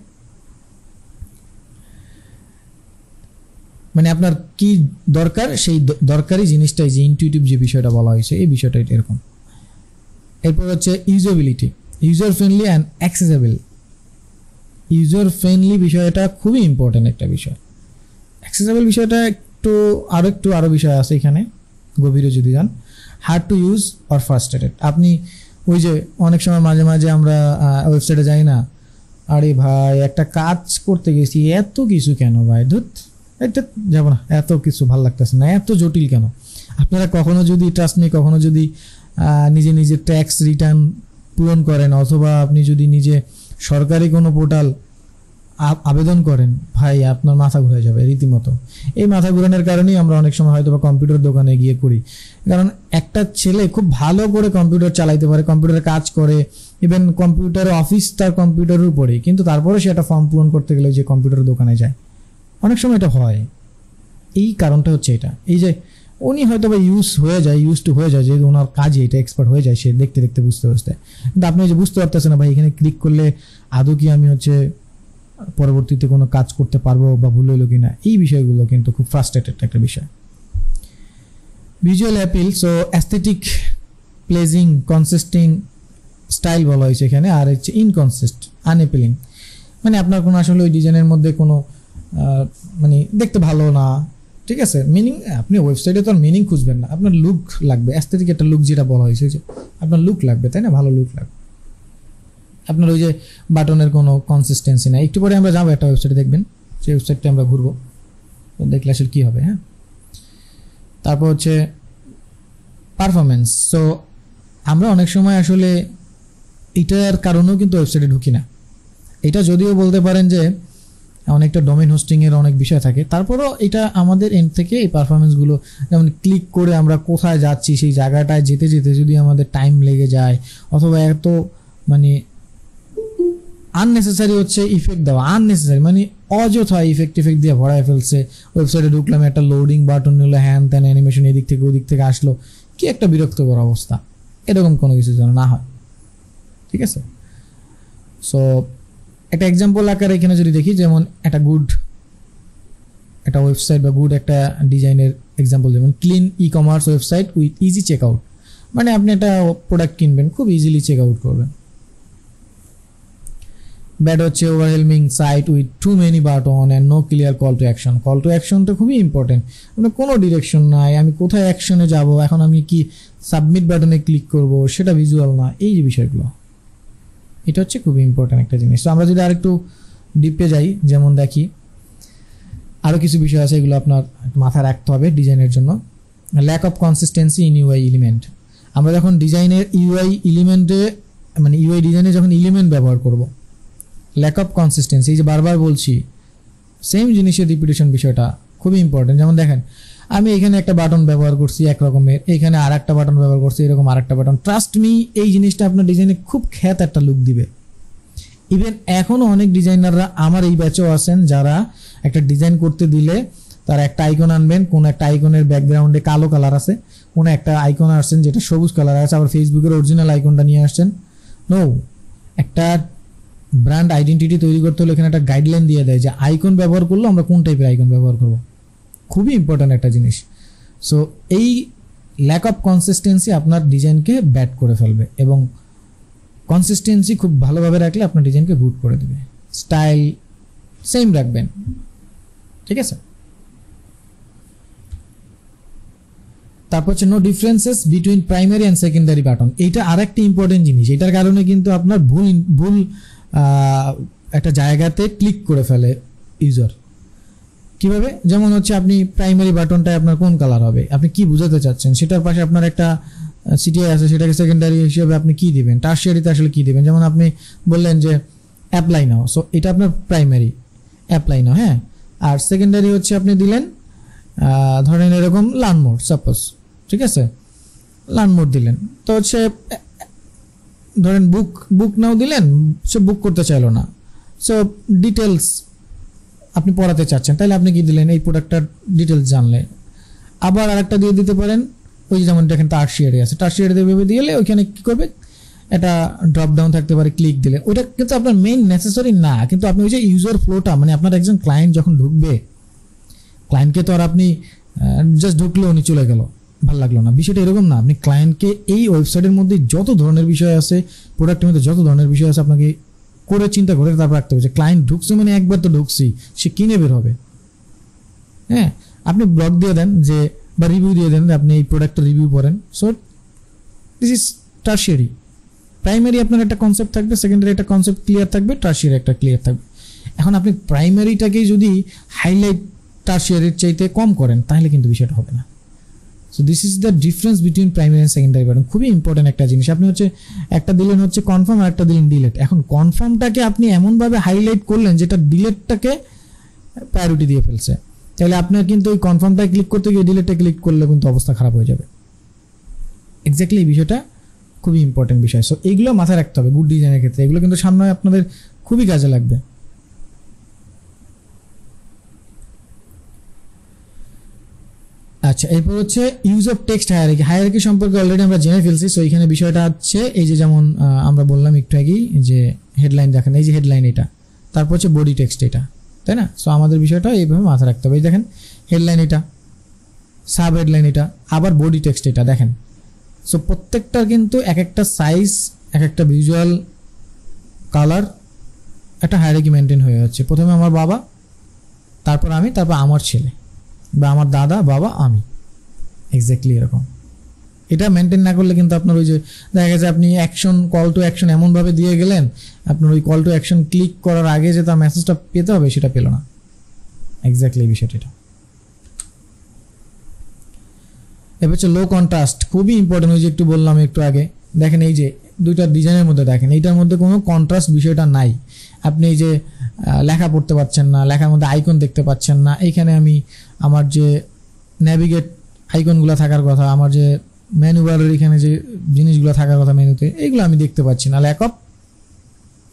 মানে আপনার কি দরকার সেই দরকারি জিনিসটাই, যে ইনটিউটিভ যে বিষয়টা বলা হয়েছে এই বিষয়টা এরকম। এরপর হচ্ছে usability, user friendly and accessible. User friendly বিষয়টা খুবই ইম্পর্টেন্ট একটা বিষয়। অ্যাক্সেসেবল বিষয়টা আরও বিষয় আছে এখানে গভীরে যদি যান। Hard to use or frustrated. আপনি ওই যে অনেক সময় মাঝে মাঝে আমরা ওয়েবসাইটে যাই না, আরে ভাই একটা কাজ করতে গেছি, এত কিছু কেন ভাই, ধুত এটা যাবো না, এত কিছু ভালো লাগতেছে না, এত জটিল কেন। আপনারা কখনো যদি ট্রাস্ট মি কখনো যদি নিজে ট্যাক্স রিটার্ন পূরণ করেন, অথবা আপনি যদি নিজে সরকারি কোনো পোর্টাল আবেদন করেন, ভাই আপনার মাথা ঘুরে যাবে রীতিমতো। এই মাথা ঘুরানোর কারণেই আমরা অনেক সময় হয়তো বা কম্পিউটার দোকানে গিয়ে করি, কারণ একটা ছেলে খুব ভালো করে কম্পিউটার চালাইতে পারে, কম্পিউটারে কাজ করে, ইভেন কম্পিউটার অফিস তার কম্পিউটারের উপরে, কিন্তু তারপরে সে একটা ফর্ম পূরণ করতে গেলে যে কম্পিউটার দোকানে যায়, অনেক সময় এটা হয়। এই কারণটা হচ্ছে এটা, এই যে উনি হয়তো বা ইউজ টু হয়ে যায়, যেহেতু ওনার কাজে এটা এক্সপার্ট হয়ে যায়, সে দেখতে দেখতে বুঝতে বুঝতে। কিন্তু আপনি যে বুঝতে পারতেছেন না ভাই এখানে ক্লিক করলে আদৌ কি আমি পরবর্তীতে কোনো কাজ করতে পারবো বা ভুল হইলো কিনা, এই বিষয়গুলো কিন্তু খুব ফ্রাস্ট্রেটেড একটা বিষয়। Visual appeal, so aesthetic, pleasing, consisting style বলা হয়েছে এখানে। আর হচ্ছে ইনকনসিস্ট, আনএপিলিং, মানে আপনার কোনো আসলে ওই ডিজাইনের মধ্যে কোনো মানে দেখতে ভালো না, ঠিক আছে। মিনিং, আপনি ওয়েবসাইটে তো আর মিনিং খুঁজবেন না, আপনার লুক লাগবে, অ্যাস্থেটিক একটা লুক যেটা বলা হয়েছে, যে আপনার লুক লাগবে, তাই না, ভালো লুক লাগবে। আপনার ওই যে বাটনের কোনো কনসিস্টেন্সি নাই। একটু পরে আমরা যাবো একটা ওয়েবসাইটে, দেখবেন সেই ওয়েবসাইটটা আমরা ঘুরবো, তো দেখলে আসলে কী হবে। হ্যাঁ, তারপর হচ্ছে পারফরমেন্স। সো আমরা অনেক সময় আসলে এটার কারণেও কিন্তু ওয়েবসাইটে ঢুকি না। এটা যদিও বলতে পারেন যে অনেকটা ডোমেইন হোস্টিংয়ের অনেক বিষয় থাকে, তারপরও এটা আমাদের এন্ড থেকে এই পারফরমেন্সগুলো, যেমন ক্লিক করে আমরা কোথায় যাচ্ছি সেই জায়গাটায় যেতে যেতে যদি আমাদের টাইম লেগে যায়, অথবা এত মানে আননেসেসারি হচ্ছে ইফেক্ট দেওয়া, আননেসেসারি মানে অযথা ইফেক্ট দিয়ে ভরায় ফেলছে। ওয়েবসাইটে ঢুকলাম, একটা লোডিং বাটন নিল, হ্যান ত্যান অ্যানিমেশন এদিক থেকে ওদিক থেকে আসলো, কি একটা বিরক্তকর অবস্থা। এরকম কোনো কিছু যেন না হয়, ঠিক আছে। সো একটা এক্সাম্পল আকারে এখানে যদি দেখি, যেমন একটা ওয়েবসাইট বা গুড একটা ডিজাইনের এক্সাম্পল, যেমন clean e commerce website with easy check out, মানে আপনি একটা প্রোডাক্ট কিনবেন, খুব ইজিলি চেক আউট করবেন। ব্যাড হচ্ছে overwhelming site with too many button and no clear call to action. Call to অ্যাকশনটা খুবই ইম্পর্টেন্ট, আপনার কোনো ডিরেকশন নাই, আমি কোথায় অ্যাকশনে যাব, এখন আমি কি সাবমিট বাটনে ক্লিক করব, সেটা ভিজুয়াল না, এই যে বিষয়গুলো, এটা হচ্ছে খুবই ইম্পর্টেন্ট একটা জিনিস। তো আমরা যদি আরেকটু ডিপে যাই, যেমন দেখি আরও কিছু বিষয় আছে, এগুলো আপনার মাথায় রাখতে হবে ডিজাইনের জন্য। Lack of consistency in UI element. আমরা যখন ডিজাইনের ইউআই এলিমেন্টে, মানে ইউআই ডিজাইনে যখন এলিমেন্ট ব্যবহার করব, ল্যাক অফ কনসিস্টেন্সি, এই যে বারবার বলছি সেম জিনিসের রিপিটেশন, বিষয়টা খুবই ইম্পর্টেন্ট। যেমন দেখেন, আমি এখানে একটা বাটন ব্যবহার করছি এক রকমের, এইখানে আর একটা বাটন ব্যবহার করছি এরকম আর একটা বাটন। ট্রাস্ট মি, এই জিনিসটা আপনার ডিজাইনে খুব খ্যাত একটা লুক দিবে। ইভেন এখনও অনেক ডিজাইনাররা আমার এই ব্যাচেও আছেন, যারা একটা ডিজাইন করতে দিলে তারা একটা আইকন আনবেন, কোন একটা আইকনের ব্যাকগ্রাউন্ডে কালো কালার আছে, কোন একটা আইকন আসছেন যেটা সবুজ কালার আছে, আবার ফেসবুকের অরিজিনাল আইকনটা নিয়ে আসছেন। নো, একটা ব্র্যান্ড আইডেন্টিটি তৈরি করতে হলে এখানে একটা গাইডলাইন দিয়ে দেয় যে আইকন ব্যবহার করলে আমরা কোন টাইপের আইকন ব্যবহার করব, খুবই ইম্পর্ট্যান্ট একটা জিনিস। সো এই ল্যাক অফ কনসিস্টেন্সি আপনার ডিজাইনকে ব্যাড করে ফেলবে, এবং কনসিস্টেন্সি খুব ভালোভাবে রাখলে আপনার ডিজাইনকে গুড করে দেবে। স্টাইল সেম রাখবেন, ঠিক আছে। তারপর হচ্ছে no differences between primary and secondary button. এইটা আরেকটা ইম্পর্টেন্ট জিনিস, এটার কারণে কিন্তু আপনার ভুল একটা জায়গাতে ক্লিক করে ফেলে ইউজার। কিভাবে? যেমন হচ্ছে আপনি প্রাইমারি বাটনটায় আপনার কোন কালার হবে, আপনি কি বোঝাতে চাচ্ছেন, সেটার পাশে আপনার একটা সিটিআই আছে, সেটাকে সেকেন্ডারি হিসেবে আপনি কি দিবেন, টারশিয়ারিতে আসলে কি দিবেন। যেমন আপনি বললেন যে অ্যাপ্লাই নাও, সো এটা আপনার প্রাইমারি, অ্যাপ্লাই নাও, হ্যাঁ। আর সেকেন্ডারি হচ্ছে আপনি দিলেন ধরেন এরকম লার্ন মোড, সাপোজ, ঠিক আছে, লার্ন মোড দিলেন, তো হচ্ছে ধরেন বুক নাও দিলেন, সে বুক করতে চাইলো না, সো ডিটেলস আপনি পড়াতে চাচ্ছেন, তাহলে আপনি কি দিলেন, এই প্রোডাক্টটার ডিটেলস জানলেন। আবার আরেকটা দিয়ে দিতে পারেন, ওই যেমন দেখেন টারশিয়ারি আছে, টারশিয়ারি ভেবে দিলে ওইখানে কী করবে, একটা ড্রপ ডাউন থাকতে পারে, ক্লিক দিলে, ওইটা কিন্তু আপনার মেইন নেসেসারি না, কিন্তু আপনি ওই যে ইউজার ফ্লোটা, মানে আপনার একজন ক্লায়েন্ট যখন ঢুকবে, ক্লায়েন্টকে তো আর আপনি জাস্ট ঢুকলে উনি চলে গেল, ভালো লাগলো না, বিষয়টা এরকম না। আপনি ক্লায়েন্টকে এই ওয়েবসাইটের মধ্যে যত ধরনের বিষয় আছে, প্রোডাক্টের মধ্যে যত ধরনের বিষয় আছে, আপনাকে করে চিন্তা করে তারপর রাখতে হবে যে ক্লায়েন্ট ঢুকছে মানে একবার তো ঢুকছি, সে কিনে বের হবে। হ্যাঁ, আপনি ব্লগ দিয়ে দেন যে, বা রিভিউ দিয়ে দেন, আপনি এই প্রোডাক্টের রিভিউ পড়েন। So this is tertiary. Primary আপনার একটা কনসেপ্ট থাকবে, সেকেন্ডারি একটা কনসেপ্ট ক্লিয়ার থাকবে, টারশিয়ারি একটা ক্লিয়ার থাকবে। এখন আপনি প্রাইমারিটাকেই যদি হাইলাইট টারশিয়ারির চাইতে কম করেন, তাহলে কিন্তু বিষয়টা হবে না। So this is the difference between primary and secondary button, খুবই ইম্পর্টেন্ট একটা জিনিস। আপনি হচ্ছে একটা দিলেন হচ্ছে কনফার্ম, আর একটা দিলেন ডিলেট। এখন কনফার্মটাকে আপনি এমনভাবে হাইলাইট করলেন যেটা ডিলেটটাকে প্রায়োরিটি দিয়ে ফেলছে, তাহলে আপনার কিন্তু ওই কনফার্মটায় ক্লিক করতে গিয়ে ডিলেটে ক্লিক করলে কিন্তু অবস্থা খারাপ হয়ে যাবে। এক্স্যাক্টলি এই বিষয়টা খুবই ইম্পর্টেন্ট বিষয়। সো এইগুলো মাথায় রাখতে হবে গুড ডিজাইনের ক্ষেত্রে, এগুলো কিন্তু সামনে আপনাদের খুবই কাজে লাগবে। আচ্ছা, আচ্ছা, এরপর হচ্ছে use of text hierarchy. Hierarchy সম্পর্কে অলরেডি আমরা জেনে ফেলছি। সো এখানে বিষয়টা হচ্ছে এই যে যেমন আমরা বললাম একটু আগেই যে হেডলাইন দেখেন, এই যে হেডলাইন এটা, তারপর হচ্ছে বডি টেক্সট এটা, তাই না? সো আমাদের বিষয়টা এইভাবে মাথায় রাখতে হবে। এই দেখেন হেডলাইন এটা, সাব হেডলাইন এটা, আবার বডি টেক্সট এটা, দেখেন। সো প্রত্যেকটার কিন্তু এক একটা সাইজ, এক একটা ভিজুয়াল কালার, একটা হায়ারার্কি মেনটেন হয়ে যাচ্ছে। প্রথমে আমার বাবা, তারপর আমি, তারপর আমার ছেলে, বা আমার দাদা, বাবা, আমি, এক্স্যাক্টলি এরকম। এটা মেনটেন না করলে কিন্তু আপনার ওই যে দেখা গেছে আপনি অ্যাকশন, কল টু অ্যাকশন এমনভাবে দিয়ে গেলেন, আপনার ওই কল টু অ্যাকশন ক্লিক করার আগে যে তার মেসেজটা পেতে হবে সেটা পেল না। এক্স্যাক্টলি বিষয়টা এটা। এবার হচ্ছে লো কন্ট্রাস্ট, খুবই ইম্পর্টেন্ট। ওই যে একটু বললাম একটু আগে, দেখেন এই যে দুইটা ডিজাইনের মধ্যে দেখেন এইটার মধ্যে কোনো কন্ট্রাস্ট বিষয়টা নাই। আপনি এই যে লেখা পড়তে পারছেন না, লেখার মধ্যে আইকন দেখতে পাচ্ছেন না। এইখানে আমি আমার যে ন্যাভিগেট আইকনগুলো থাকার কথা, আমার যে মেনু বারের এখানে যে জিনিসগুলো থাকার কথা মেনুতে, এইগুলো আমি দেখতে পাচ্ছি না, ল্যাক অফ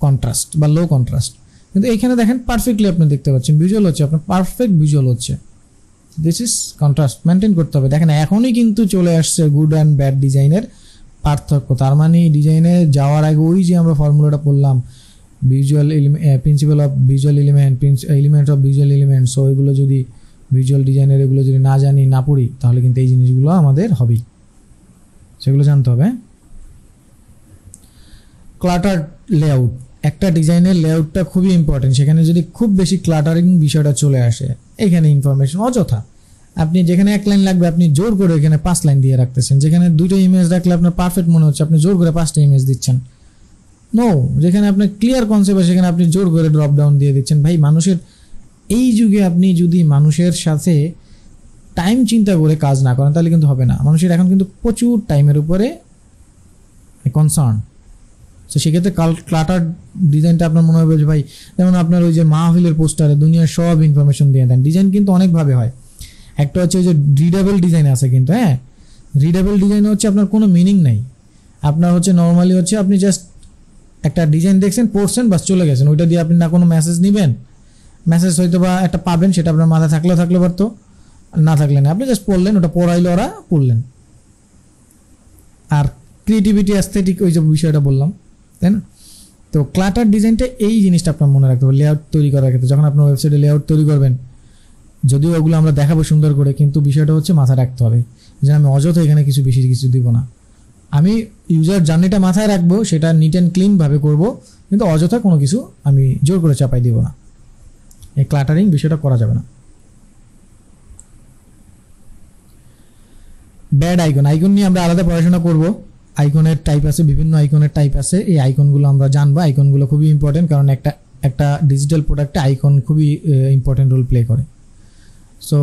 কন্ট্রাস্ট বা লো কন্ট্রাস্ট। কিন্তু এইখানে দেখেন পারফেক্টলি আপনি দেখতে পাচ্ছেন, ভিজুয়াল হচ্ছে, আপনার পারফেক্ট ভিজুয়াল হচ্ছে। দিস ইজ কন্ট্রাস্ট মেনটেন করতে হবে। দেখেন এখনই কিন্তু চলে আসছে গুড অ্যান্ড ব্যাড ডিজাইনের পার্থক্য। তার মানে ডিজাইনে যাওয়ার আগে ওই যে আমরা ফর্মুলাটা পড়লাম, visual principal of visual element, element of visual element. So ওইগুলো যদি ভিজুয়াল ডিজাইনের এগুলো যদি না জানি, না পড়ি, তাহলে কিন্তু এই জিনিসগুলো আমাদের হবেই, সেগুলো জানতে হবে। ক্লাটার লেআউট, একটা ডিজাইনের লেআউটটা খুবই ইম্পর্টেন্ট। সেখানে যদি খুব বেশি ক্লাটারিং বিষয়টা চলে আসে, এখানে ইনফরমেশন অযথা, আপনি যেখানে এক লাইন লাগবে আপনি জোর করে এখানে 5 লাইন দিয়ে রাখতেছেন। যেখানে 2টা ইমেজ রাখলে আপনার পারফেক্ট মনে হচ্ছে, আপনি জোর করে 5টা ইমেজ দিচ্ছেন। নো, যেখানে আপনার ক্লিয়ার কনসেপ্ট সেখানে আপনি জোর করে ড্রপ ডাউন দিয়ে দিচ্ছেন। ভাই, মানুষের এই যুগে আপনি যদি মানুষের সাথে টাইম চিন্তা করে কাজ না করেন তাহলে কিন্তু হবে না। মানুষের এখন কিন্তু প্রচুর টাইমের উপরে কনসার্ন। তো সেক্ষেত্রে ক্লাটার ডিজাইনটা আপনার মনে হবে যে ভাই, যেমন আপনার ওই যে মাহফিলের পোস্টারে দুনিয়ার সব ইনফরমেশন দিয়ে দেন। ডিজাইন কিন্তু অনেকভাবে হয়। একটা হচ্ছে ওই যে রিডেবল ডিজাইন আছে কিন্তু, হ্যাঁ, রিডেবল ডিজাইন হচ্ছে আপনার কোনো মিনিং নাই। আপনার হচ্ছে নর্মালি হচ্ছে আপনি জাস্ট একটা ডিজাইন দেখছেন, পড়ছেন, বাস চলে গেছেন। ওইটা দিয়ে আপনি না কোনো মেসেজ নেবেন, মেসেজ হয়তো বা একটা পাবেন, সেটা আপনার মাথায় থাকলে পারতো, না থাকলে না, আপনি জাস্ট পড়লেন, ওটা পড়াইলো ওরা, পড়লেন। আর ক্রিয়েটিভিটি, অ্যাস্থেটিক, ওই যে বিষয়টা বললাম, তাই না? তো ক্লাটার ডিজাইনটা এই জিনিসটা আপনার মনে রাখতে হবে লেআউট তৈরি করার ক্ষেত্রে। যখন আপনার ওয়েবসাইটে লেআউট তৈরি করবেন, যদিও ওগুলো আমরা দেখাবো সুন্দর করে, কিন্তু বিষয়টা হচ্ছে মাথায় রাখতে হবে যে আমি অযথা এখানে বেশি কিছু দিব না। আমি ইউজার জার্নিটা মাথায় রাখবো, সেটা নিট অ্যান্ড ক্লিনভাবে করব, কিন্তু অযথা কোনো কিছু আমি জোর করে চাপাই দিব না। এই ক্লাটারিং বিষয়টা করা যাবে না। ব্যাড আইকন, আইকন নিয়ে আমরা আলাদা পড়াশোনা করব। আইকনের টাইপ আছে, বিভিন্ন আইকনের টাইপ আছে। এই আইকনগুলো আমরা জানবো। আইকনগুলো খুবই ইম্পর্টেন্ট, কারণ একটা ডিজিটাল প্রোডাক্টে আইকন খুবই ইম্পর্টেন্ট রোল প্লে করে। সো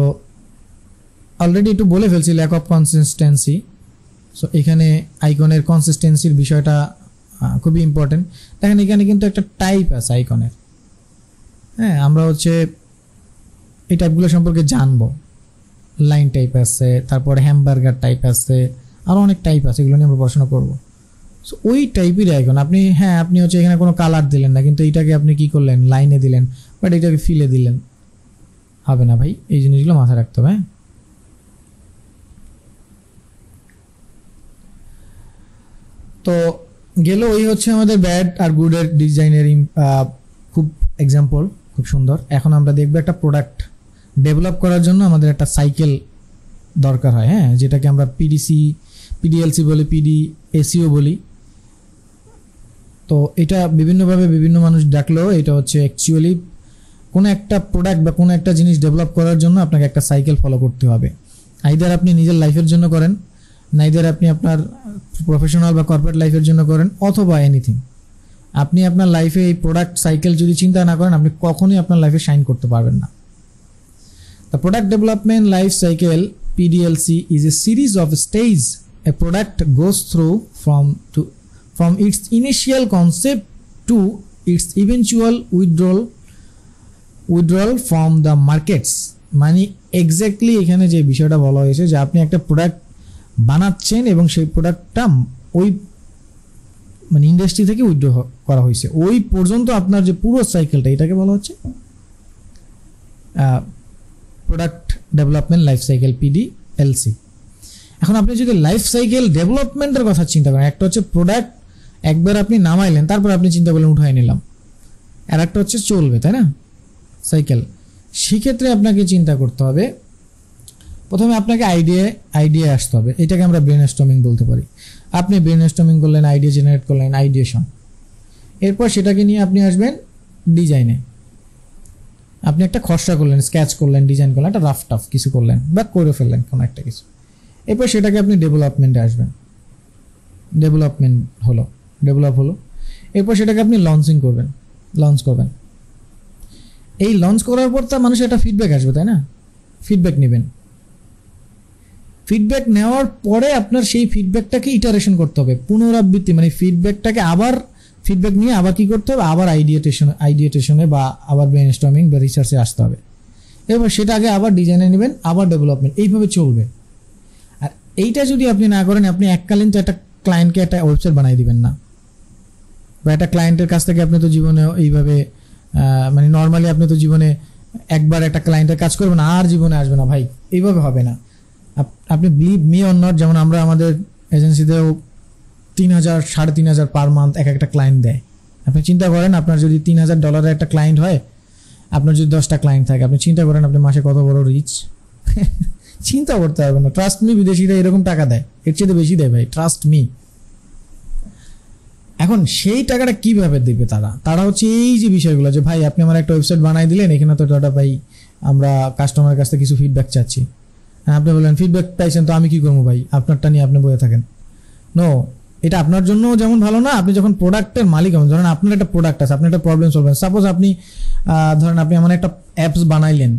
অলরেডি একটু বলে ফেলছি, ল্যাক অফ কনসিস্টেন্সি। সো এখানে আইকনের কনসিস্টেন্সির বিষয়টা খুবই ইম্পর্টেন্ট। দেখেন এখানে কিন্তু একটা টাইপ আছে আইকনের, হ্যাঁ, আমরা হচ্ছে এই টাইপগুলো সম্পর্কে জানবো। লাইন টাইপ আছে, তারপরে হ্যামবার্গার টাইপ আছে, আরও অনেক টাইপ আছে, এগুলো নিয়ে আমরা পড়াশোনা করবো। সো ওই টাইপের আইকন আপনি হচ্ছে এখানে কোনো কালার দিলেন না, কিন্তু এইটাকে আপনি কি করলেন, লাইনে দিলেন, বাট এইটাকে ফিলে দিলেন, হবে না ভাই। এই জিনিসগুলো মাথায় রাখতে হবে। তো গেল ওই হচ্ছে আমাদের ব্যাড আর গুডের ডিজাইনের খুব এক্সাম্পল, খুব সুন্দর। এখন আমরা দেখবো একটা প্রোডাক্ট ডেভেলপ করার জন্য আমাদের একটা সাইকেল দরকার হয়, হ্যাঁ, যেটাকে আমরা পিডিএলসি বলি, পিডিএসিও বলি। তো এটা বিভিন্নভাবে বিভিন্ন মানুষ ডাকলেও এটা হচ্ছে অ্যাকচুয়ালি কোনো একটা প্রোডাক্ট বা কোনো একটা জিনিস ডেভেলপ করার জন্য আপনাকে একটা সাইকেল ফলো করতে হবে। আইদার আপনি নিজের লাইফের জন্য করেন, নাইদার আপনি আপনার প্রফেশনাল বা কর্পোরেট লাইফের জন্য করেন, অথবা এনিথিং। আপনি আপনার লাইফে এই প্রোডাক্ট সাইকেল যদি চিন্তা না করেন, আপনি কখনোই আপনার লাইফে শাইন করতে পারবেন না। The product development life cycle (PDLC) is a series of stages a product goes through from its initial concept to its eventual withdrawal from the markets. মানে এক্স্যাক্টলি এখানে যে বিষয়টা বলা হয়েছে যে আপনি একটা প্রোডাক্ট বানাচ্ছেন এবং সেই প্রোডাক্টটা ওই মানে ইন্ডাস্ট্রি থেকে উইথড্র করা হয়েছে, ওই পর্যন্ত আপনার যে পুরো সাইকেলটা, এটাকে বলা হচ্ছে product development life cycle, LC. এখন আপনি যদি লাইফ সাইকেল ডেভেলপমেন্টের কথা চিন্তা করেন, একটা হচ্ছে প্রোডাক্ট একবার আপনি নামাইলেন, তারপর আপনি চিন্তা করলেন উঠাই নিলাম, আর একটা হচ্ছে চলবে, তাই না, সাইকেল। সেক্ষেত্রে আপনাকে চিন্তা করতে হবে, প্রথমে আপনাকে আইডিয়া আসতে হবে। এটাকে আমরা ব্রেনস্টর্মিং বলতে পারি। আপনি ব্রেনস্টর্মিং করলেন, আইডিয়া জেনারেট করলেন, আইডিয়েশন। এরপর সেটাকে নিয়ে আপনি আসবেন ডিজাইনে। আপনি একটা খসড়া করলেন, স্কেচ করলেন, ডিজাইন করলেন, একটা রাফ টাফ কিছু করলেন বা করে ফেললেন কোনো একটা কিছু। এরপর সেটাকে আপনি ডেভেলপমেন্টে আসবেন, ডেভেলপ হলো। এরপর সেটাকে আপনি লঞ্চ করবেন। এই লঞ্চ করার পর তার মানুষের একটা ফিডব্যাক আসবে, তাই না, ফিডব্যাক নেবেন। ফিডব্যাক নেওয়ার পরে আপনার সেই ফিডব্যাকটাকে ইটারেশন করতে হবে, পুনরাবৃত্তি, মানে ফিডব্যাক নিয়ে আবার কি করতে হবে, আবার আইডিয়েটেশনে বা আবার ব্রেনস্টর্মিং বা রিসার্চে আসতে হবে। এবার সেটাকে আবার ডিজাইনে নেবেন, আবার ডেভেলপমেন্ট, এইভাবে চলবে। আর এইটা যদি আপনি না করেন, আপনি এককালীন তো একটা ক্লায়েন্টকে একটা ওয়েবসাইট বানিয়ে দিবেন না, বা একটা ক্লায়েন্টের কাছ থেকে আপনি তো জীবনে এইভাবে মানে নর্মালি আপনি তো জীবনে একবার একটা ক্লায়েন্টের কাজ করবেন আর জীবনে আসবে না ভাই, এইভাবে হবে না। আপনি বিলিভ মি অর নট, যেমন আমরা আমাদের এজেন্সিতেও 3,000 $3,500 পার মান্থ একটা ক্লায়েন্ট দেয়। আপনি চিন্তা করেন, আপনার যদি $3,000 একটা ক্লায়েন্ট হয়, আপনার যদি 10টা ক্লায়েন্ট থাকে, আপনি চিন্তা করেন আপনি মাসে কত বড় রিচ। চিন্তা করতে পারবেন না। ট্রাস্ট মি, বিদেশিরা এরকম টাকা দেয়, এর চেয়ে বেশি দেয় ভাই, ট্রাস্ট মি। এখন সেই টাকাটা কিভাবে দেবে তারা হচ্ছে এই যে বিষয়গুলো, যে ভাই আপনি আমার একটা ওয়েবসাইট বানাই দিলেন, এখানে তো দাদা ভাই আমরা কাস্টমারের কাছ থেকে কিছু ফিডব্যাক চাচ্ছি। হ্যাঁ, আপনি বললেন ফিডব্যাক পাইছেন, তো আমি কি করবো ভাই, আপনারটা নিয়ে আপনি বয়ে থাকেন। নো, এটা আপনার জন্য যেমন ভালো না। আপনি যখন প্রোডাক্টের মালিক হবেন, ধরেন আপনার একটা প্রোডাক্ট আছে, আপনি একটা প্রবলেম সলভ করেন। সাপোজ আপনি ধরেন আপনি এমন একটা অ্যাপস বানাইলেন,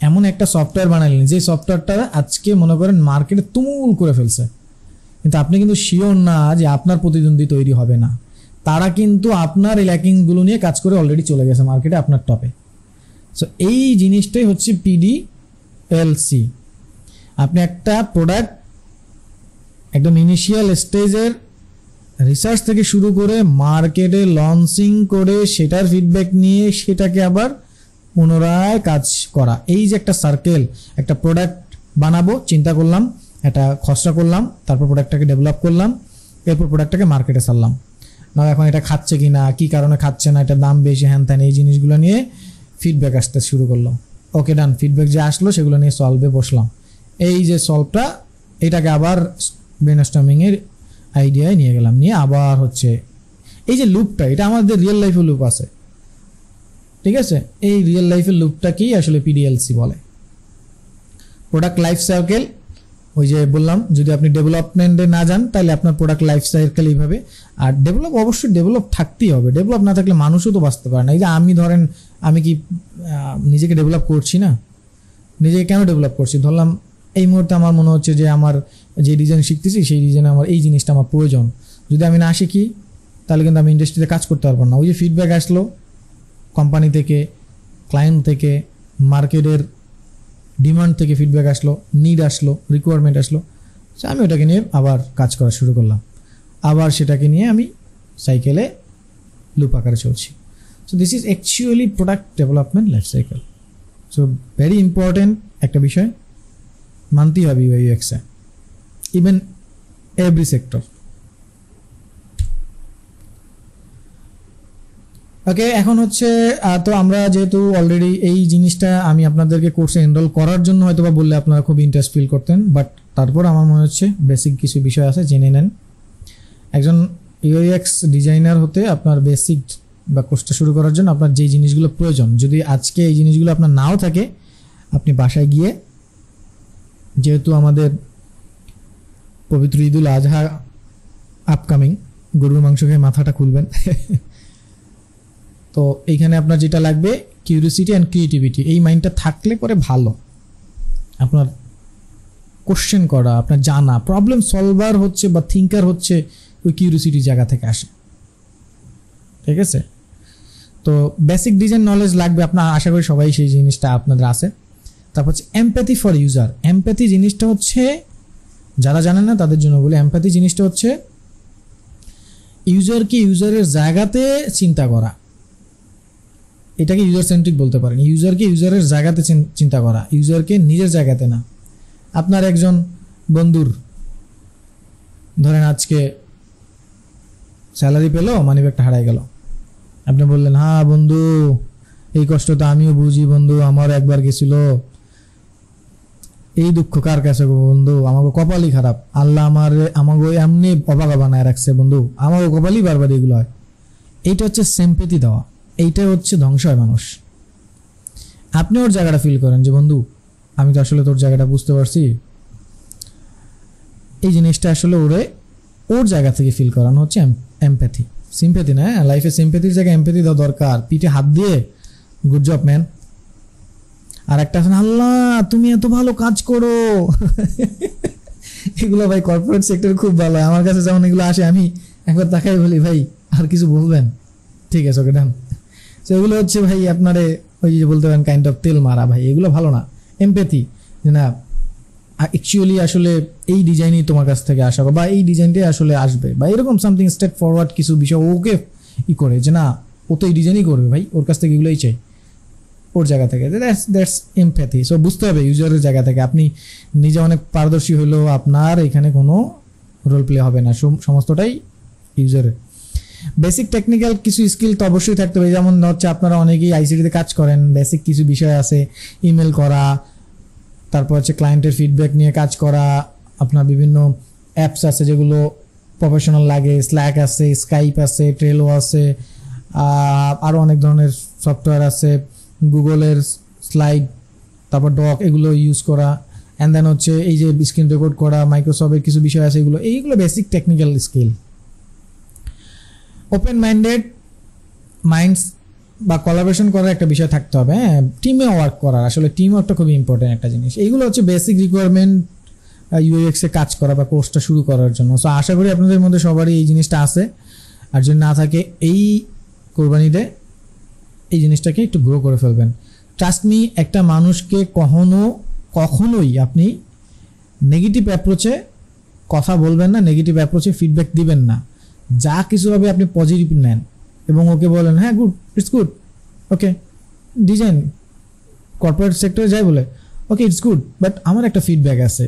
এমন একটা সফটওয়্যার বানাইলেন, যে সফটওয়্যারটা আজকে মনে করেন মার্কেটে তুমুল করে ফেলছে, কিন্তু আপনি কিন্তু শিওর না যে আপনার প্রতিদ্বন্দ্বী তৈরি হবে না। তারা কিন্তু আপনার এই ল্যাকিংগুলো নিয়ে কাজ করে অলরেডি চলে গেছে মার্কেটে আপনার টপে। সো এই জিনিসটাই হচ্ছে পিডিএলসি। আপনি একটা প্রোডাক্ট একদম ইনিশিয়াল স্টেজের রিসার্চ থেকে শুরু করে মার্কেটে লঞ্চিং করে সেটার ফিডব্যাক নিয়ে সেটাকে আবার পুনরায় কাজ করা, এই যে একটা সার্কেল। একটা প্রোডাক্ট বানাবো, চিন্তা করলাম, একটা খসড়া করলাম, তারপর প্রোডাক্টটাকে ডেভেলপ করলাম, এরপর প্রোডাক্টটাকে মার্কেটে ছাড়লাম। না এখন এটা খাচ্ছে কি না, কী কারণে খাচ্ছে না, এটার দাম বেশি, হ্যান ত্যান, এই জিনিসগুলো নিয়ে ফিডব্যাক আসতে শুরু করলো। ওকে ডান, ফিডব্যাক যে আসলো সেগুলো নিয়ে সলভে বসলাম। এই যে সলভটা, এটাকে আবার ব্রেনস্টর্মিংয়ের আইডিয়ায় নিয়ে গেলাম, নিয়ে আবার হচ্ছে এই যে লুপটা, এটা আমাদের রিয়েল লাইফে লুপ আছে, ঠিক আছে। এই রিয়েল লাইফের লুপটাকেই আসলে পিডিএলসি বলে, প্রোডাক্ট লাইফ সাইকেল। ওই যে বললাম, যদি আপনি ডেভেলপমেন্টে না যান তাহলে আপনার প্রোডাক্ট লাইফ সাইকেল এইভাবে। আর অবশ্যই ডেভেলপ থাকতেই হবে, ডেভেলপ না থাকলে মানুষও তো বাঁচতে পারে না। এই যে আমি কি নিজেকে ডেভেলপ করছি না, নিজেকে কেন ডেভেলপ করছি, ধরলাম এই মুহূর্তে আমার মনে হচ্ছে যে আমার যে ডিজাইন শিখতেছি সেই ডিজাইনে আমার এই জিনিসটা আমার প্রয়োজন, যদি আমি না শিখি তাহলে কিন্তু আমি ইন্ডাস্ট্রিতে কাজ করতে পারবো না। ওই যে ফিডব্যাক আসলো কোম্পানি থেকে, ক্লায়েন্ট থেকে, মার্কেটের ডিমান্ড থেকে ফিডব্যাক আসলো, নিড আসলো, রিকোয়ারমেন্ট আসলো, সো আমি ওটাকে নিয়ে আবার কাজ করা শুরু করলাম, আবার সেটাকে নিয়ে আমি সাইকেলে লুপ আকারে চলছি। So this is actually product development life cycle. So very important একটা বিষয়, মানতেই হবে ইউএক্সে, ইভেন এভরি সেক্টর। ওকে, এখন হচ্ছে তো আমরা যেহেতু অলরেডি এই জিনিসটা আমি আপনাদেরকে কোর্সে এনরোল করার জন্য হয়তো বা বললে আপনারা খুব ইন্টারেস্ট ফিল করতেন, বাট তারপর আমার মনে হচ্ছে বেসিক কিছু বিষয় আছে, জেনে নেন। একজন ইউএক্স ডিজাইনার হতে আপনার বেসিক বা কোর্সটা শুরু করার জন্য আপনার যেই জিনিসগুলো প্রয়োজন, যদি আজকে এই জিনিসগুলো আপনার নাও থাকে, আপনি বাসায় গিয়ে, যেহেতু আমাদের পবিত্র ঈদুল আজহা আপকামিং, গরুর মাংস খেয়ে মাথাটা খুলবেন, তো এইখানে আপনার যেটা লাগবে কিউরিওসিটি অ্যান্ড ক্রিয়েটিভিটি। এই মাইন্ডটা থাকলে পরে ভালো, আপনার কোশ্চেন করা, আপনার জানা, প্রবলেম সলভার হচ্ছে বা থিঙ্কার হচ্ছে ওই কিউরিওসিটির জায়গা থেকে আসে, ঠিক আছে। তো বেসিক ডিজাইন নলেজ লাগবে আপনার, আশা করি সবাই সেই জিনিসটা আপনাদের আছে। তারপর হচ্ছে এমপ্যাথি ফর ইউজার। এমপ্যাথি জিনিসটা হচ্ছে, যারা জানেন না তাদের জন্য বলি, এমপ্যাথি জিনিসটা হচ্ছে ইউজারকে ইউজারের জায়গাতে চিন্তা করা। এটাকে ইউজার সেন্ট্রিক বলতে পারেন। ইউজারকে ইউজারের জায়গাতে চিন্তা করা, ইউজারকে নিজের জায়গাতে না। আপনার একজন বন্ধুর ধরেন আজকে স্যালারি পেলো, মানিব্যাগটা হারাই গেল, আপনি বললেন হ্যাঁ বন্ধু এই কষ্ট তো আমিও বুঝি বন্ধু, আমার একবার গেছিল, এই দুঃখ কার কাছে গো বন্ধু, আমাকে কপালই খারাপ, আল্লাহ আমাকে এমনি অবাগা বানায় রাখছে বন্ধু, আমাকে কপালই বারবার এগুলো হয়। এইটা হচ্ছে সিম্প্যাথি দেওয়া, এইটা হচ্ছে ধ্বংস হয় মানুষ। আপনি ওর জায়গাটা ফিল করেন যে বন্ধু আমি তো আসলে তোর জায়গাটা বুঝতে পারছি, এই জিনিসটা আসলে ওর জায়গা থেকে ফিল করানো হচ্ছে এমপ্যাথি, সিম্প্যাথি না। লাইফে সিম্প্যাথির জায়গায় এমপ্যাথি দেওয়া দরকার, পিঠে হাত দিয়ে গুড জব ম্যান। আর একটা আছে আল্লাহ তুমি এত ভালো কাজ করো এগুলো ভাই কর্পোরেট সেক্টরে খুব ভালো, আমার কাছে যেমন এগুলো আসে আমি একবার তাকাই বলি ভাই আর কিছু বলবেন, ঠিক আছে ওকে ডান। তো এগুলো হচ্ছে ভাই আপনারে ওই যে বলতে পারেন কাইন্ড অফ তেল মারা, ভাই এগুলো ভালো না। এমপ্যাথি যে না অ্যাকচুয়ালি আসলে এই ডিজাইনই তোমার কাছ থেকে আসা বা এই ডিজাইনটাই আসলে আসবে বা এরকম সামথিং স্টেট ফরওয়ার্ড কিছু বিষয় ওকে করে যে না ও তো এই ডিজাইনই করবে, ভাই ওর কাছ থেকে এগুলোই চাই, ওর জায়গা থেকে। That's empathy. সো বুঝতে হবে ইউজারের জায়গা থেকে, আপনি নিজে অনেক পারদর্শী হলেও আপনার এখানে কোনো রোল প্লে হবে না, সমস্তটাই ইউজারের। বেসিক টেকনিক্যাল কিছু স্কিল তো অবশ্যই থাকতে হবে, যেমন হচ্ছে আপনারা অনেকেই আইসিটিতে কাজ করেন, বেসিক কিছু বিষয় আছে, ইমেল করা, তারপর হচ্ছে ক্লায়েন্টের ফিডব্যাক নিয়ে কাজ করা, আপনার বিভিন্ন অ্যাপস আছে যেগুলো প্রফেশনাল লাগে, স্ল্যাক আছে, স্কাইপ আছে, ট্রেলো আছে, আরও অনেক ধরনের সফটওয়্যার আছে, গুগলের স্লাইড, তারপর ডক, এগুলো ইউজ করা, অ্যান্ড দেন হচ্ছে এই যে স্ক্রিন রেকর্ড করা, মাইক্রোসফটের কিছু বিষয় আছে, এইগুলো basic technical skill. Open minds বা কোলাবোরেশন করার একটা বিষয় থাকতে হবে, হ্যাঁ, টিমে ওয়ার্ক করার, আসলে টিম ওয়ার্কটা খুবই ইম্পর্টেন্ট একটা জিনিস। এইগুলো হচ্ছে বেসিক রিকোয়ারমেন্ট ইউএক্সে কাজ করা বা কোর্সটা শুরু করার জন্য। সো আশা করি আপনাদের মধ্যে সবারই এই জিনিসটা আছে, আর যদি না থাকে এই কোরবানিতে এই জিনিসটাকে একটু গ্রো করে ফেলবেন। ট্রাস্ট মি, একটা মানুষকে কখনোই আপনি নেগেটিভ অ্যাপ্রোচে কথা বলবেন না, নেগেটিভ অ্যাপ্রোচে ফিডব্যাক দিবেন না। যা কিছু হবে আপনি পজিটিভ নেন এবং ওকে বলেন হ্যাঁ good, it's good, okay design corporate সেক্টরে যাই বলে ওকে ইটস গুড, বাট আমার একটা ফিডব্যাক আছে,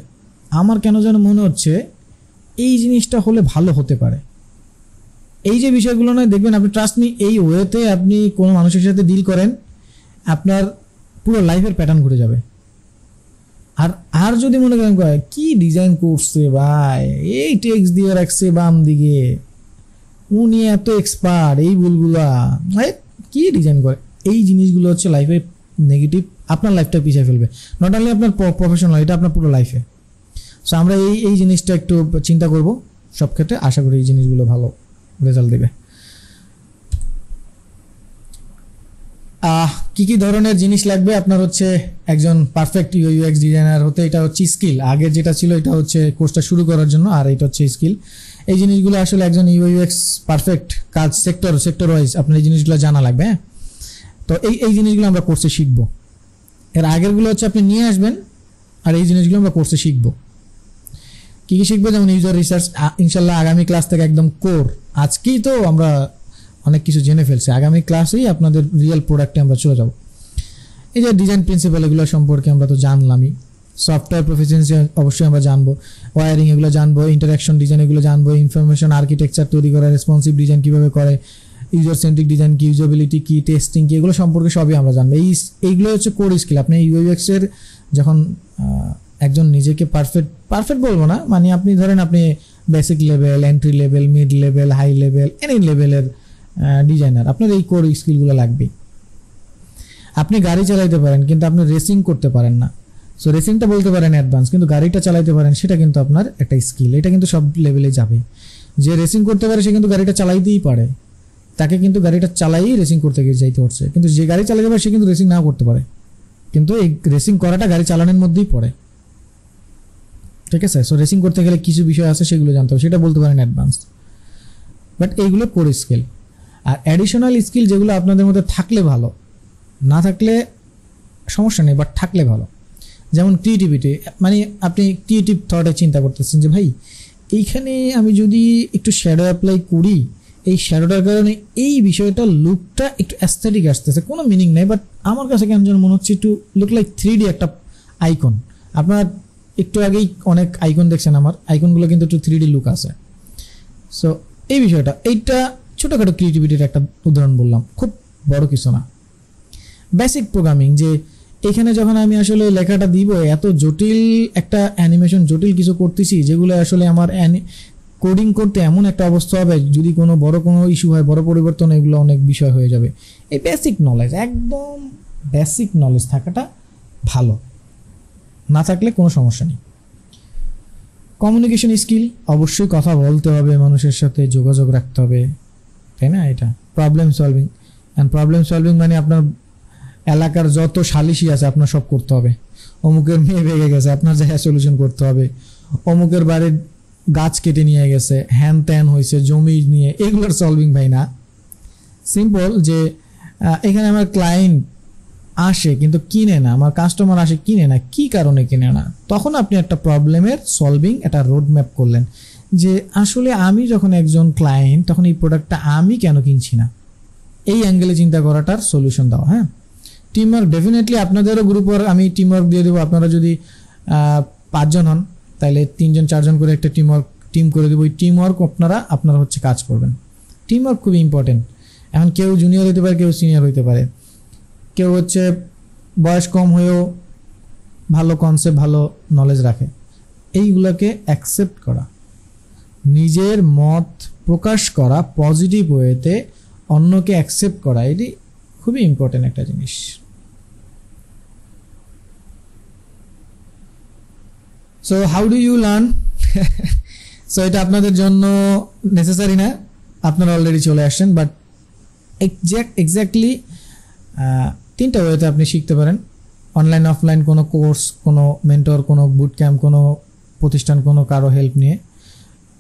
আমার কেন যেন মনে হচ্ছে এই জিনিসটা হলে ভালো হতে পারে। এই যে বিষয়গুলো নয়, দেখবেন আপনি ট্রাস্ট মি এই ওয়েতে আপনি কোনো মানুষের সাথে ডিল করেন, আপনার পুরো লাইফের প্যাটার্ন ঘুরে যাবে। আর যদি মনে করেন কি ডিজাইন করছে ভাই, এই টেক্সট দিয়ে রাখছে বাম দিকে, উনি এত এক্সপার্ট, এই ভুলগুলা কি ডিজাইন করে, এই জিনিসগুলো হচ্ছে লাইফে নেগেটিভ, আপনার লাইফটা পিছিয়ে ফেলবে, নট অনলি আপনার প্রফেশনাল, এটা আপনার পুরো লাইফে। সো আমরা এই জিনিসটা একটু চিন্তা করব সব ক্ষেত্রে, আশা করি এই জিনিসগুলো ভালো রেজাল্ট দেবে। কি ধরনের জিনিস লাগবে আপনার হচ্ছে একজন পারফেক্ট ইউএক্স ডিজাইনার হতে? এটা হচ্ছে স্কিল, আগে যেটা ছিল এটা হচ্ছে কোর্সটা শুরু করার জন্য, আর এটা হচ্ছে স্কিল। এই জিনিসগুলো আসলে একজন ইউএক্স পারফেক্ট কাজ সেক্টর ওয়াইজ আপনার এই জিনিসগুলো জানা লাগবে, হ্যাঁ। তো এই জিনিসগুলো আমরা কোর্সে শিখবো, এর আগেরগুলো হচ্ছে আপনি নিয়ে আসবেন, আর এই জিনিসগুলো আমরা কোর্সে শিখবো। কী শিখবো? যেমন ইউজার রিসার্চ, ইনশাল্লাহ আগামী ক্লাস থেকে একদম কোর, আজকেই তো আমরা অনেক কিছু জেনে ফেলছি, আগামী ক্লাসেই আপনাদের রিয়েল প্রোডাক্টে আমরা চলে যাব। এই যে ডিজাইন প্রিন্সিপাল, এগুলো সম্পর্কে আমরা তো জানলামই, সফটওয়্যার প্রফিসিয়েন্সি অবশ্যই আমরা জানবো, ওয়ারিং এগুলো জানবো, ইন্টারাকশন ডিজাইন এগুলো জানবো, ইনফরমেশন আর্কিটেকচার তৈরি করা, রেসপন্সিভ ডিজাইন কীভাবে করে, ইউজার সেন্ট্রিক ডিজাইন কি, ইউজেবিলিটি কি, টেস্টিং কি, এগুলো সম্পর্কে সবই আমরা জানবো। এইগুলো হচ্ছে কোর স্কিল। আপনি ইউএক্স এর যখন একজন নিজেকে পারফেক্ট বলবো না, মানে আপনি ধরেন আপনি basic level, entry level, mid level, high level, any লেভেলের ডিজাইনার, আপনার এই কোর স্কিলগুলো লাগবে। আপনি গাড়ি চালাইতে পারেন কিন্তু আপনি রেসিং করতে পারেন না, সো রেসিংটা বলতে পারেন অ্যাডভান্স, কিন্তু গাড়িটা চালাইতে পারেন সেটা কিন্তু আপনার একটা স্কিল, এটা কিন্তু সব লেভেলে যাবে। যে রেসিং করতে পারে সে কিন্তু গাড়িটা চালাইতেই পারে, তাকে কিন্তু গাড়িটা চালাই রেসিং করতে গিয়ে যাইতে হচ্ছে, কিন্তু যে গাড়ি চালাতে পারে সে কিন্তু রেসিং নাও করতে পারে, কিন্তু এই রেসিং করাটা গাড়ি চালানোর মধ্যেই পড়ে, ঠিক আছে। সো রেসিং করতে গেলে কিছু বিষয় আছে সেগুলো জানতে হবে, সেটা বলতে পারেন অ্যাডভান্স, বাট এইগুলো কোর স্কিল। আর অ্যাডিশনাল স্কিল যেগুলো আপনাদের মধ্যে থাকলে ভালো, না থাকলে সমস্যা নেই, বাট থাকলে ভালো। যেমন ক্রিয়েটিভিটি, মানে আপনি ক্রিয়েটিভ থটে চিন্তা করতেছেন যে ভাই এইখানে আমি যদি একটু শ্যাডো অ্যাপ্লাই করি, এই শ্যাডোটার কারণে এই বিষয়টা লুকটা একটু অ্যাস্থেটিক আসতেছে, কোনো মিনিং নেই, বাট আমার কাছে কেন যেন মনে হচ্ছে একটু লুক লাইক 3D একটা আইকন। আপনার একটু আগেই অনেক আইকন দেখছেন, আমার আইকনগুলো কিন্তু একটু 3D লুক আছে। সো এই বিষয়টা, এইটা ছোটোখাটো ক্রিয়েটিভিটির একটা উদাহরণ বললাম, খুব বড় কিছু না। বেসিক প্রোগ্রামিং, যে এখানে যখন আমি আসলে লেখাটা দিব, এত জটিল একটা অ্যানিমেশন, জটিল কিছু করতেছি যেগুলো আসলে আমার কোডিং করতে এমন একটা অবস্থা হবে, যদি কোনো ইস্যু হয়, বড় পরিবর্তন, এগুলো অনেক বিষয় হয়ে যাবে। এই বেসিক নলেজ, একদম বেসিক নলেজ থাকাটা ভালো, না থাকলে কোনো সমস্যা নেই। কমিউনিকেশন স্কিল, অবশ্যই কথা বলতে হবে, মানুষের সাথে যোগাযোগ রাখতে হবে, তাই না? এটা problem solving, and problem solving মানে আপনার এলাকার যত সালিশি আছে আপনার সব করতে হবে। অমুকের মেয়ে ভেঙে গেছে, আপনার জায়গায় সলিউশন করতে হবে। অমুকের বাড়ির গাছ কেটে নিয়ে গেছে, হ্যান ত্যান হয়েছে জমি নিয়ে, এগুলোর সলভিং ভাই না। সিম্পল যে এখানে আমার ক্লায়েন্ট আসে কিন্তু কিনে না, আমার কাস্টমার আসে কিনে না, কি কারণে কিনে না, তখন আপনি একটা প্রবলেমের সলভিং একটা রোড ম্যাপ করলেন, যে আসলে আমি যখন একজন ক্লায়েন্ট, তখন এই প্রোডাক্টটা আমি কেন কিনছি না, এই অ্যাঙ্গেলে চিন্তা করাটার সলিউশন দেওয়া। হ্যাঁ, টিমওয়ার্ক, ডেফিনেটলি আপনাদেরও গ্রুপের আমি টিমওয়ার্ক দিয়ে দেবো। আপনারা যদি 5 জন হন, তাহলে 3 জন 4 জন করে একটা টিম করে দেবো। ওই টিমওয়ার্ক আপনারা হচ্ছে কাজ করবেন। টিমওয়ার্ক খুবই ইম্পর্টেন্ট। এখন কেউ জুনিয়র হতে পারে, কেউ সিনিয়র হতে পারে, কেউ হচ্ছে বয়স কম হয়েও ভালো কনসেপ্ট, ভালো নলেজ রাখে। এইগুলোকে অ্যাকসেপ্ট করা, নিজের মত প্রকাশ করা, পজিটিভ ওয়েতে অন্যকে অ্যাকসেপ্ট করা, এটি খুবই ইম্পর্টেন্ট একটা জিনিস। So how do you learn? So এটা আপনাদের জন্য নেসেসারি না, আপনারা অলরেডি চলে আসছেন, বাট এক্স্যাক্টলি 3টা ওয়েতে আপনি শিখতে পারেন। অনলাইন, অফলাইন, কোনো কোর্স, কোনো মেন্টর, কোনো বুট ক্যাম্প, কোনো প্রতিষ্ঠান, কোনো কারো হেল্প নিয়ে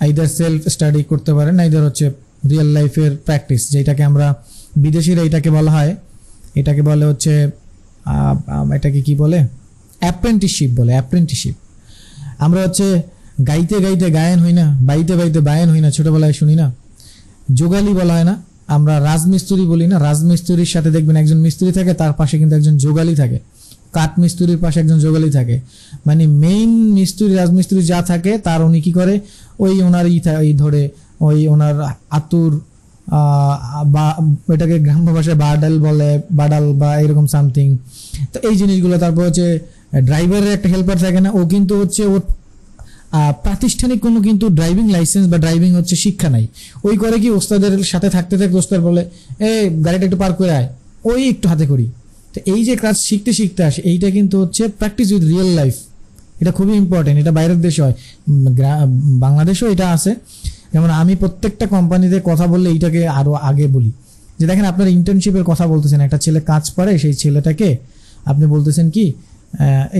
আইদার সেলফ স্টাডি করতে পারেন, আইদার হচ্ছে রিয়েল লাইফের প্র্যাকটিস, যেটাকে আমরা বিদেশিরা এটাকে বলা হয়, এটাকে বলে হচ্ছে এটাকে কি বলে, অ্যাপ্রেন্টিসশিপ বলে। অ্যাপ্রেন্টিসশিপ আমরা হচ্ছে গাইতে গাইতে গায়ন হই না, বাইতে বাইতে বায়ন হই না, ছোটোবেলায় শুনি না, যোগালি বলা হয় না, আমরা রাজমিস্ত্রি বলি না। রাজমিস্ত্রির সাথে দেখবেন একজন মিস্ত্রি থাকে, তার পাশে কিন্তু একজন যোগালি থাকে, কাঠ মিস্ত্রির পাশে একজন যোগালি থাকে, মানে মেইন মিস্ত্রি রাজমিস্ত্রি যা থাকে তার উনি কি করে, ওই ওনার ধরে ওই ওনার আতুর বা এটাকে গ্রাম্য ভাষায় বাডাল বা এরকম সামথিং। তো এই জিনিসগুলো, তারপর হচ্ছে ড্রাইভারের একটা হেল্পার থাকে না, ও কিন্তু হচ্ছে ওর প্রাতিষ্ঠানিক কোনো কিন্তু ড্রাইভিং লাইসেন্স বা ড্রাইভিং হচ্ছে শিক্ষা নাই, ওই করে কি ওস্তাদের সাথে থাকতে থাকতে ওস্তাদ বলে গাড়িটা একটু পার করে আয়, ওই একটু হাতে করি। তো এই যে কাজ শিখতে শিখতে আসে, এইটা কিন্তু হচ্ছে প্র্যাকটিস উইথ রিয়েল লাইফ। এটা খুবই ইম্পর্টেন্ট, এটা বাইরের দেশে হয়, বাংলাদেশেও এটা আছে। যেমন আমি প্রত্যেকটা কোম্পানিতে কথা বললে এইটাকে আরও আগে বলি, যে দেখেন আপনার ইন্টার্নশিপের কথা বলতেছেন, একটা ছেলে কাজ পারে, সেই ছেলেটাকে আপনি বলতেছেন কি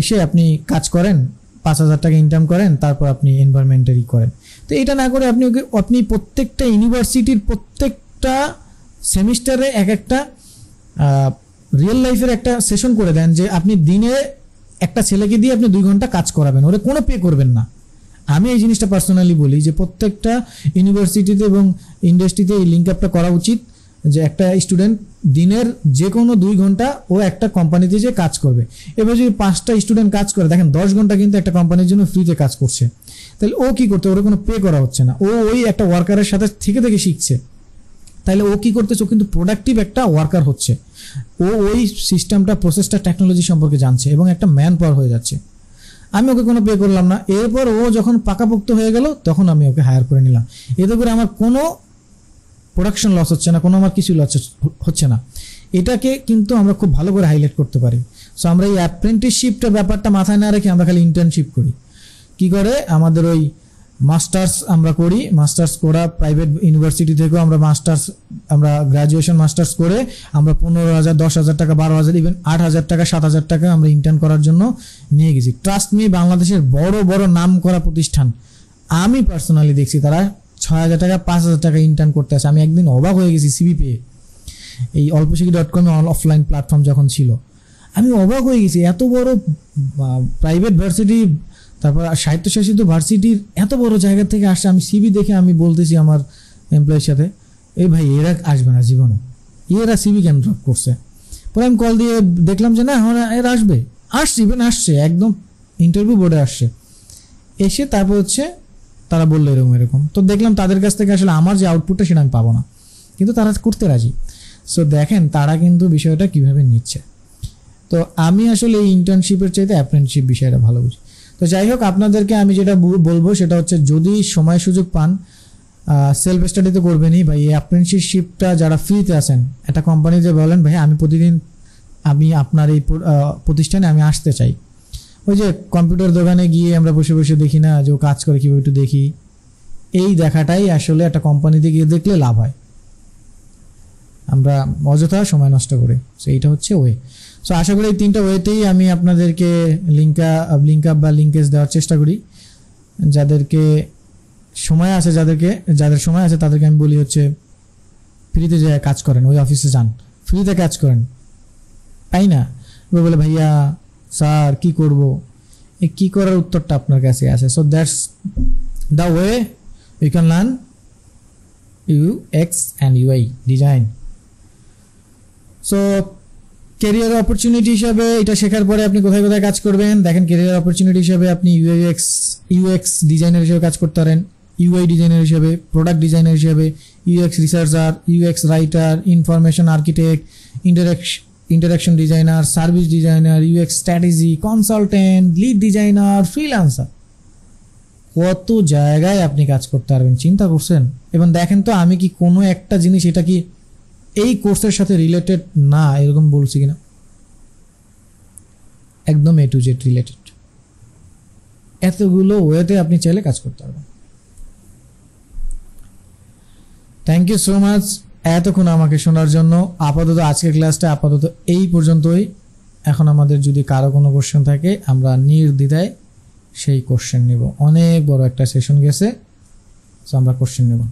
এসে আপনি কাজ করেন, 5,000 টাকা ইনকাম করেন, তারপর আপনি এনভায়রনমেন্টারি করেন। তো এটা না করে আপনি প্রত্যেকটা ইউনিভার্সিটির প্রত্যেকটা সেমিস্টারে একটা রিয়েল লাইফের একটা সেশন করে দেন, যে আপনি দিনে একটা ছেলেকে দিয়ে আপনি 2 ঘন্টা কাজ করাবেন, ওরা কোনো পে করবেন না। আমি এই জিনিসটা পার্সোনালি বলি যে প্রত্যেকটা ইউনিভার্সিটিতে এবং ইন্ডাস্ট্রিতে এই লিঙ্ক আপটা করা উচিত, যে একটা স্টুডেন্ট দিনের যে কোনো 2 ঘন্টা ও একটা কোম্পানিতে যে কাজ করবে। এবার যদি 5টা স্টুডেন্ট কাজ করে, দেখেন 10 ঘন্টা কিন্তু একটা কোম্পানির জন্য ফ্রিতে কাজ করছে, তাহলে ও কি করতে, ওর কোনো পে করা হচ্ছে না, ও ওই একটা ওয়ার্কারের সাথে থেকে থেকে শিখছে, তাহলে ও কি করতেছে, ও কিন্তু প্রোডাক্টিভ একটা ওয়ার্কার হচ্ছে, ও ওই সিস্টেমটা, প্রসেসটা, টেকনোলজি সম্পর্কে জানছে এবং একটা ম্যান পাওয়ার হয়ে যাচ্ছে। আমি ওকে কোনো পে করলাম না, এরপর ও যখন পাকাপোক্ত হয়ে গেল তখন আমি ওকে হায়ার করে নিলাম, এতে করে আমার কোনো প্রোডাকশন লস হচ্ছে না, কোনো আমার কিছু লস হচ্ছে না। এটাকে কিন্তু আমরা খুব ভালো করে হাইলাইট করতে পারি। সো আমরা এই অ্যাপ্রেন্টিসশিপটা ব্যাপারটা মাথায় না রেখে আমরা খালি ইন্টার্নশিপ করি। কি করে আমাদের ওই মাস্টার্স আমরা করি, মাস্টার্স করা প্রাইভেট ইউনিভার্সিটি থেকেও আমরা গ্র্যাজুয়েশন মাস্টার্স করে আমরা 15,000, 10,000 টাকা, 12,000, ইভেন 8,000 টাকা, 7,000 টাকা আমরা ইন্টার্ন করার জন্য নিয়ে গেছি। ট্রাস্ট মি, বাংলাদেশের বড় বড় নাম করা প্রতিষ্ঠান আমি পার্সোনালি দেখছি, তারা 6,000 টাকা, 5,000 টাকা ইন্টার্ন করতে আসে। আমি একদিন অবাক হয়ে গেছি সিভি পেয়ে, এই অল্পশিখি.com অফলাইন প্ল্যাটফর্ম যখন ছিল, আমি অবাক হয়ে গেছি, এত বড় প্রাইভেট ভার্সিটি, তারপর স্বায়ত্তশাসিত ভার্সিটির এত বড় জায়গা থেকে আসছে। আমি সিভি দেখে আমি বলতেছি আমার এমপ্লয়ের সাথে, এই ভাই এরা আসবে না জীবনে, এরা সিভি কেন ড্রপ করছে। পরে আমি কল দিয়ে দেখলাম যে না, এরা আসছে, ইভেন আসছে, একদম ইন্টারভিউ বোর্ডে আসছে। এসে তারপর হচ্ছে তারা বললো এরকম এরকম, তো দেখলাম তাদের কাছ থেকে আসলে আমার যে আউটপুটটা সেটা আমি পাবো না, কিন্তু তারা করতে রাজি। সো দেখেন তারা কিন্তু বিষয়টা কিভাবে নিচ্ছে। তো আমি আসলে এই ইন্টার্নশিপের চাইতে অ্যাপ্রেন্টিসশিপ বিষয়টা ভালো বুঝি। তো যাই হোক, আপনাদেরকে আমি যেটা বলবো সেটা হচ্ছে যদি সময় সুযোগ পান সেলফ স্টাডি তো করবেনই ভাই। এই অ্যাপ্রেন্টিসশিপটা যারা ফ্রিতে আছেন, একটা কোম্পানিতে বলেন ভাই আমি প্রতিদিন আমি আপনার এই প্রতিষ্ঠানে আমি আসতে চাই। ওই যে কম্পিউটার দোকানে গিয়ে আমরা বসে বসে দেখি না যে ও কাজ করে কীভাবে, একটু দেখি, এই দেখাটাই আসলে একটা কোম্পানিতে গিয়ে দেখলে লাভ হয়। আমরা অযথা সময় নষ্ট করি। সো এইটা হচ্ছে ওয়ে। সো আশা করি এই 3টা ওয়েতেই আমি আপনাদেরকে লিঙ্ক আপ বা লিঙ্কেজ দেওয়ার চেষ্টা করি। যাদেরকে সময় আছে, যাদের সময় আছে তাদেরকে আমি বলি হচ্ছে ফ্রিতে যে কাজ করেন, ওই অফিসে যান, ফ্রিতে কাজ করেন, তাই না? বলে ভাইয়া স্যার কি করব, এই কী করার উত্তরটা আপনার কাছে আছে। So that's the way you can learn UX and UI design. So career opportunity হিসাবে এটা শেখার পরে আপনি কোথায় কোথায় কাজ করবেন দেখেন। ক্যারিয়ার অপরচুনিটি হিসাবে আপনি UX ডিজাইনার হিসেবে কাজ করতে পারেন, UI ডিজাইনার হিসেবে, প্রোডাক্ট ডিজাইনার হিসেবে, UX researcher, UX writer, information architect, interaction designer, service designer, UX strategy, consultant, lead designer, freelancer. কত জায়গায় আপনি কাজ করতে পারবেন, চিন্তা করছেন? এবং দেখেন তো আমি কি কোনো একটা জিনিস এটা কি এই কোর্সের সাথে রিলেটেড না এরকম বলছি কিনা? একদম A to Z রিলেটেড। এতগুলো ওয়েতে আপনি চাইলে কাজ করতে পারবেন। থ্যাংক ইউ সো মাচ এতক্ষণ আমাকে শোনার জন্য। আপাতত আজকের ক্লাসটা আপাতত এই পর্যন্তই। এখন আমাদের যদি কারো কোনো কোশ্চেন থাকে আমরা নির্দ্বিধায় সেই কোশ্চেন নেব। অনেক বড় একটা সেশন গেছে, সো আমরা কোশ্চেন নেব।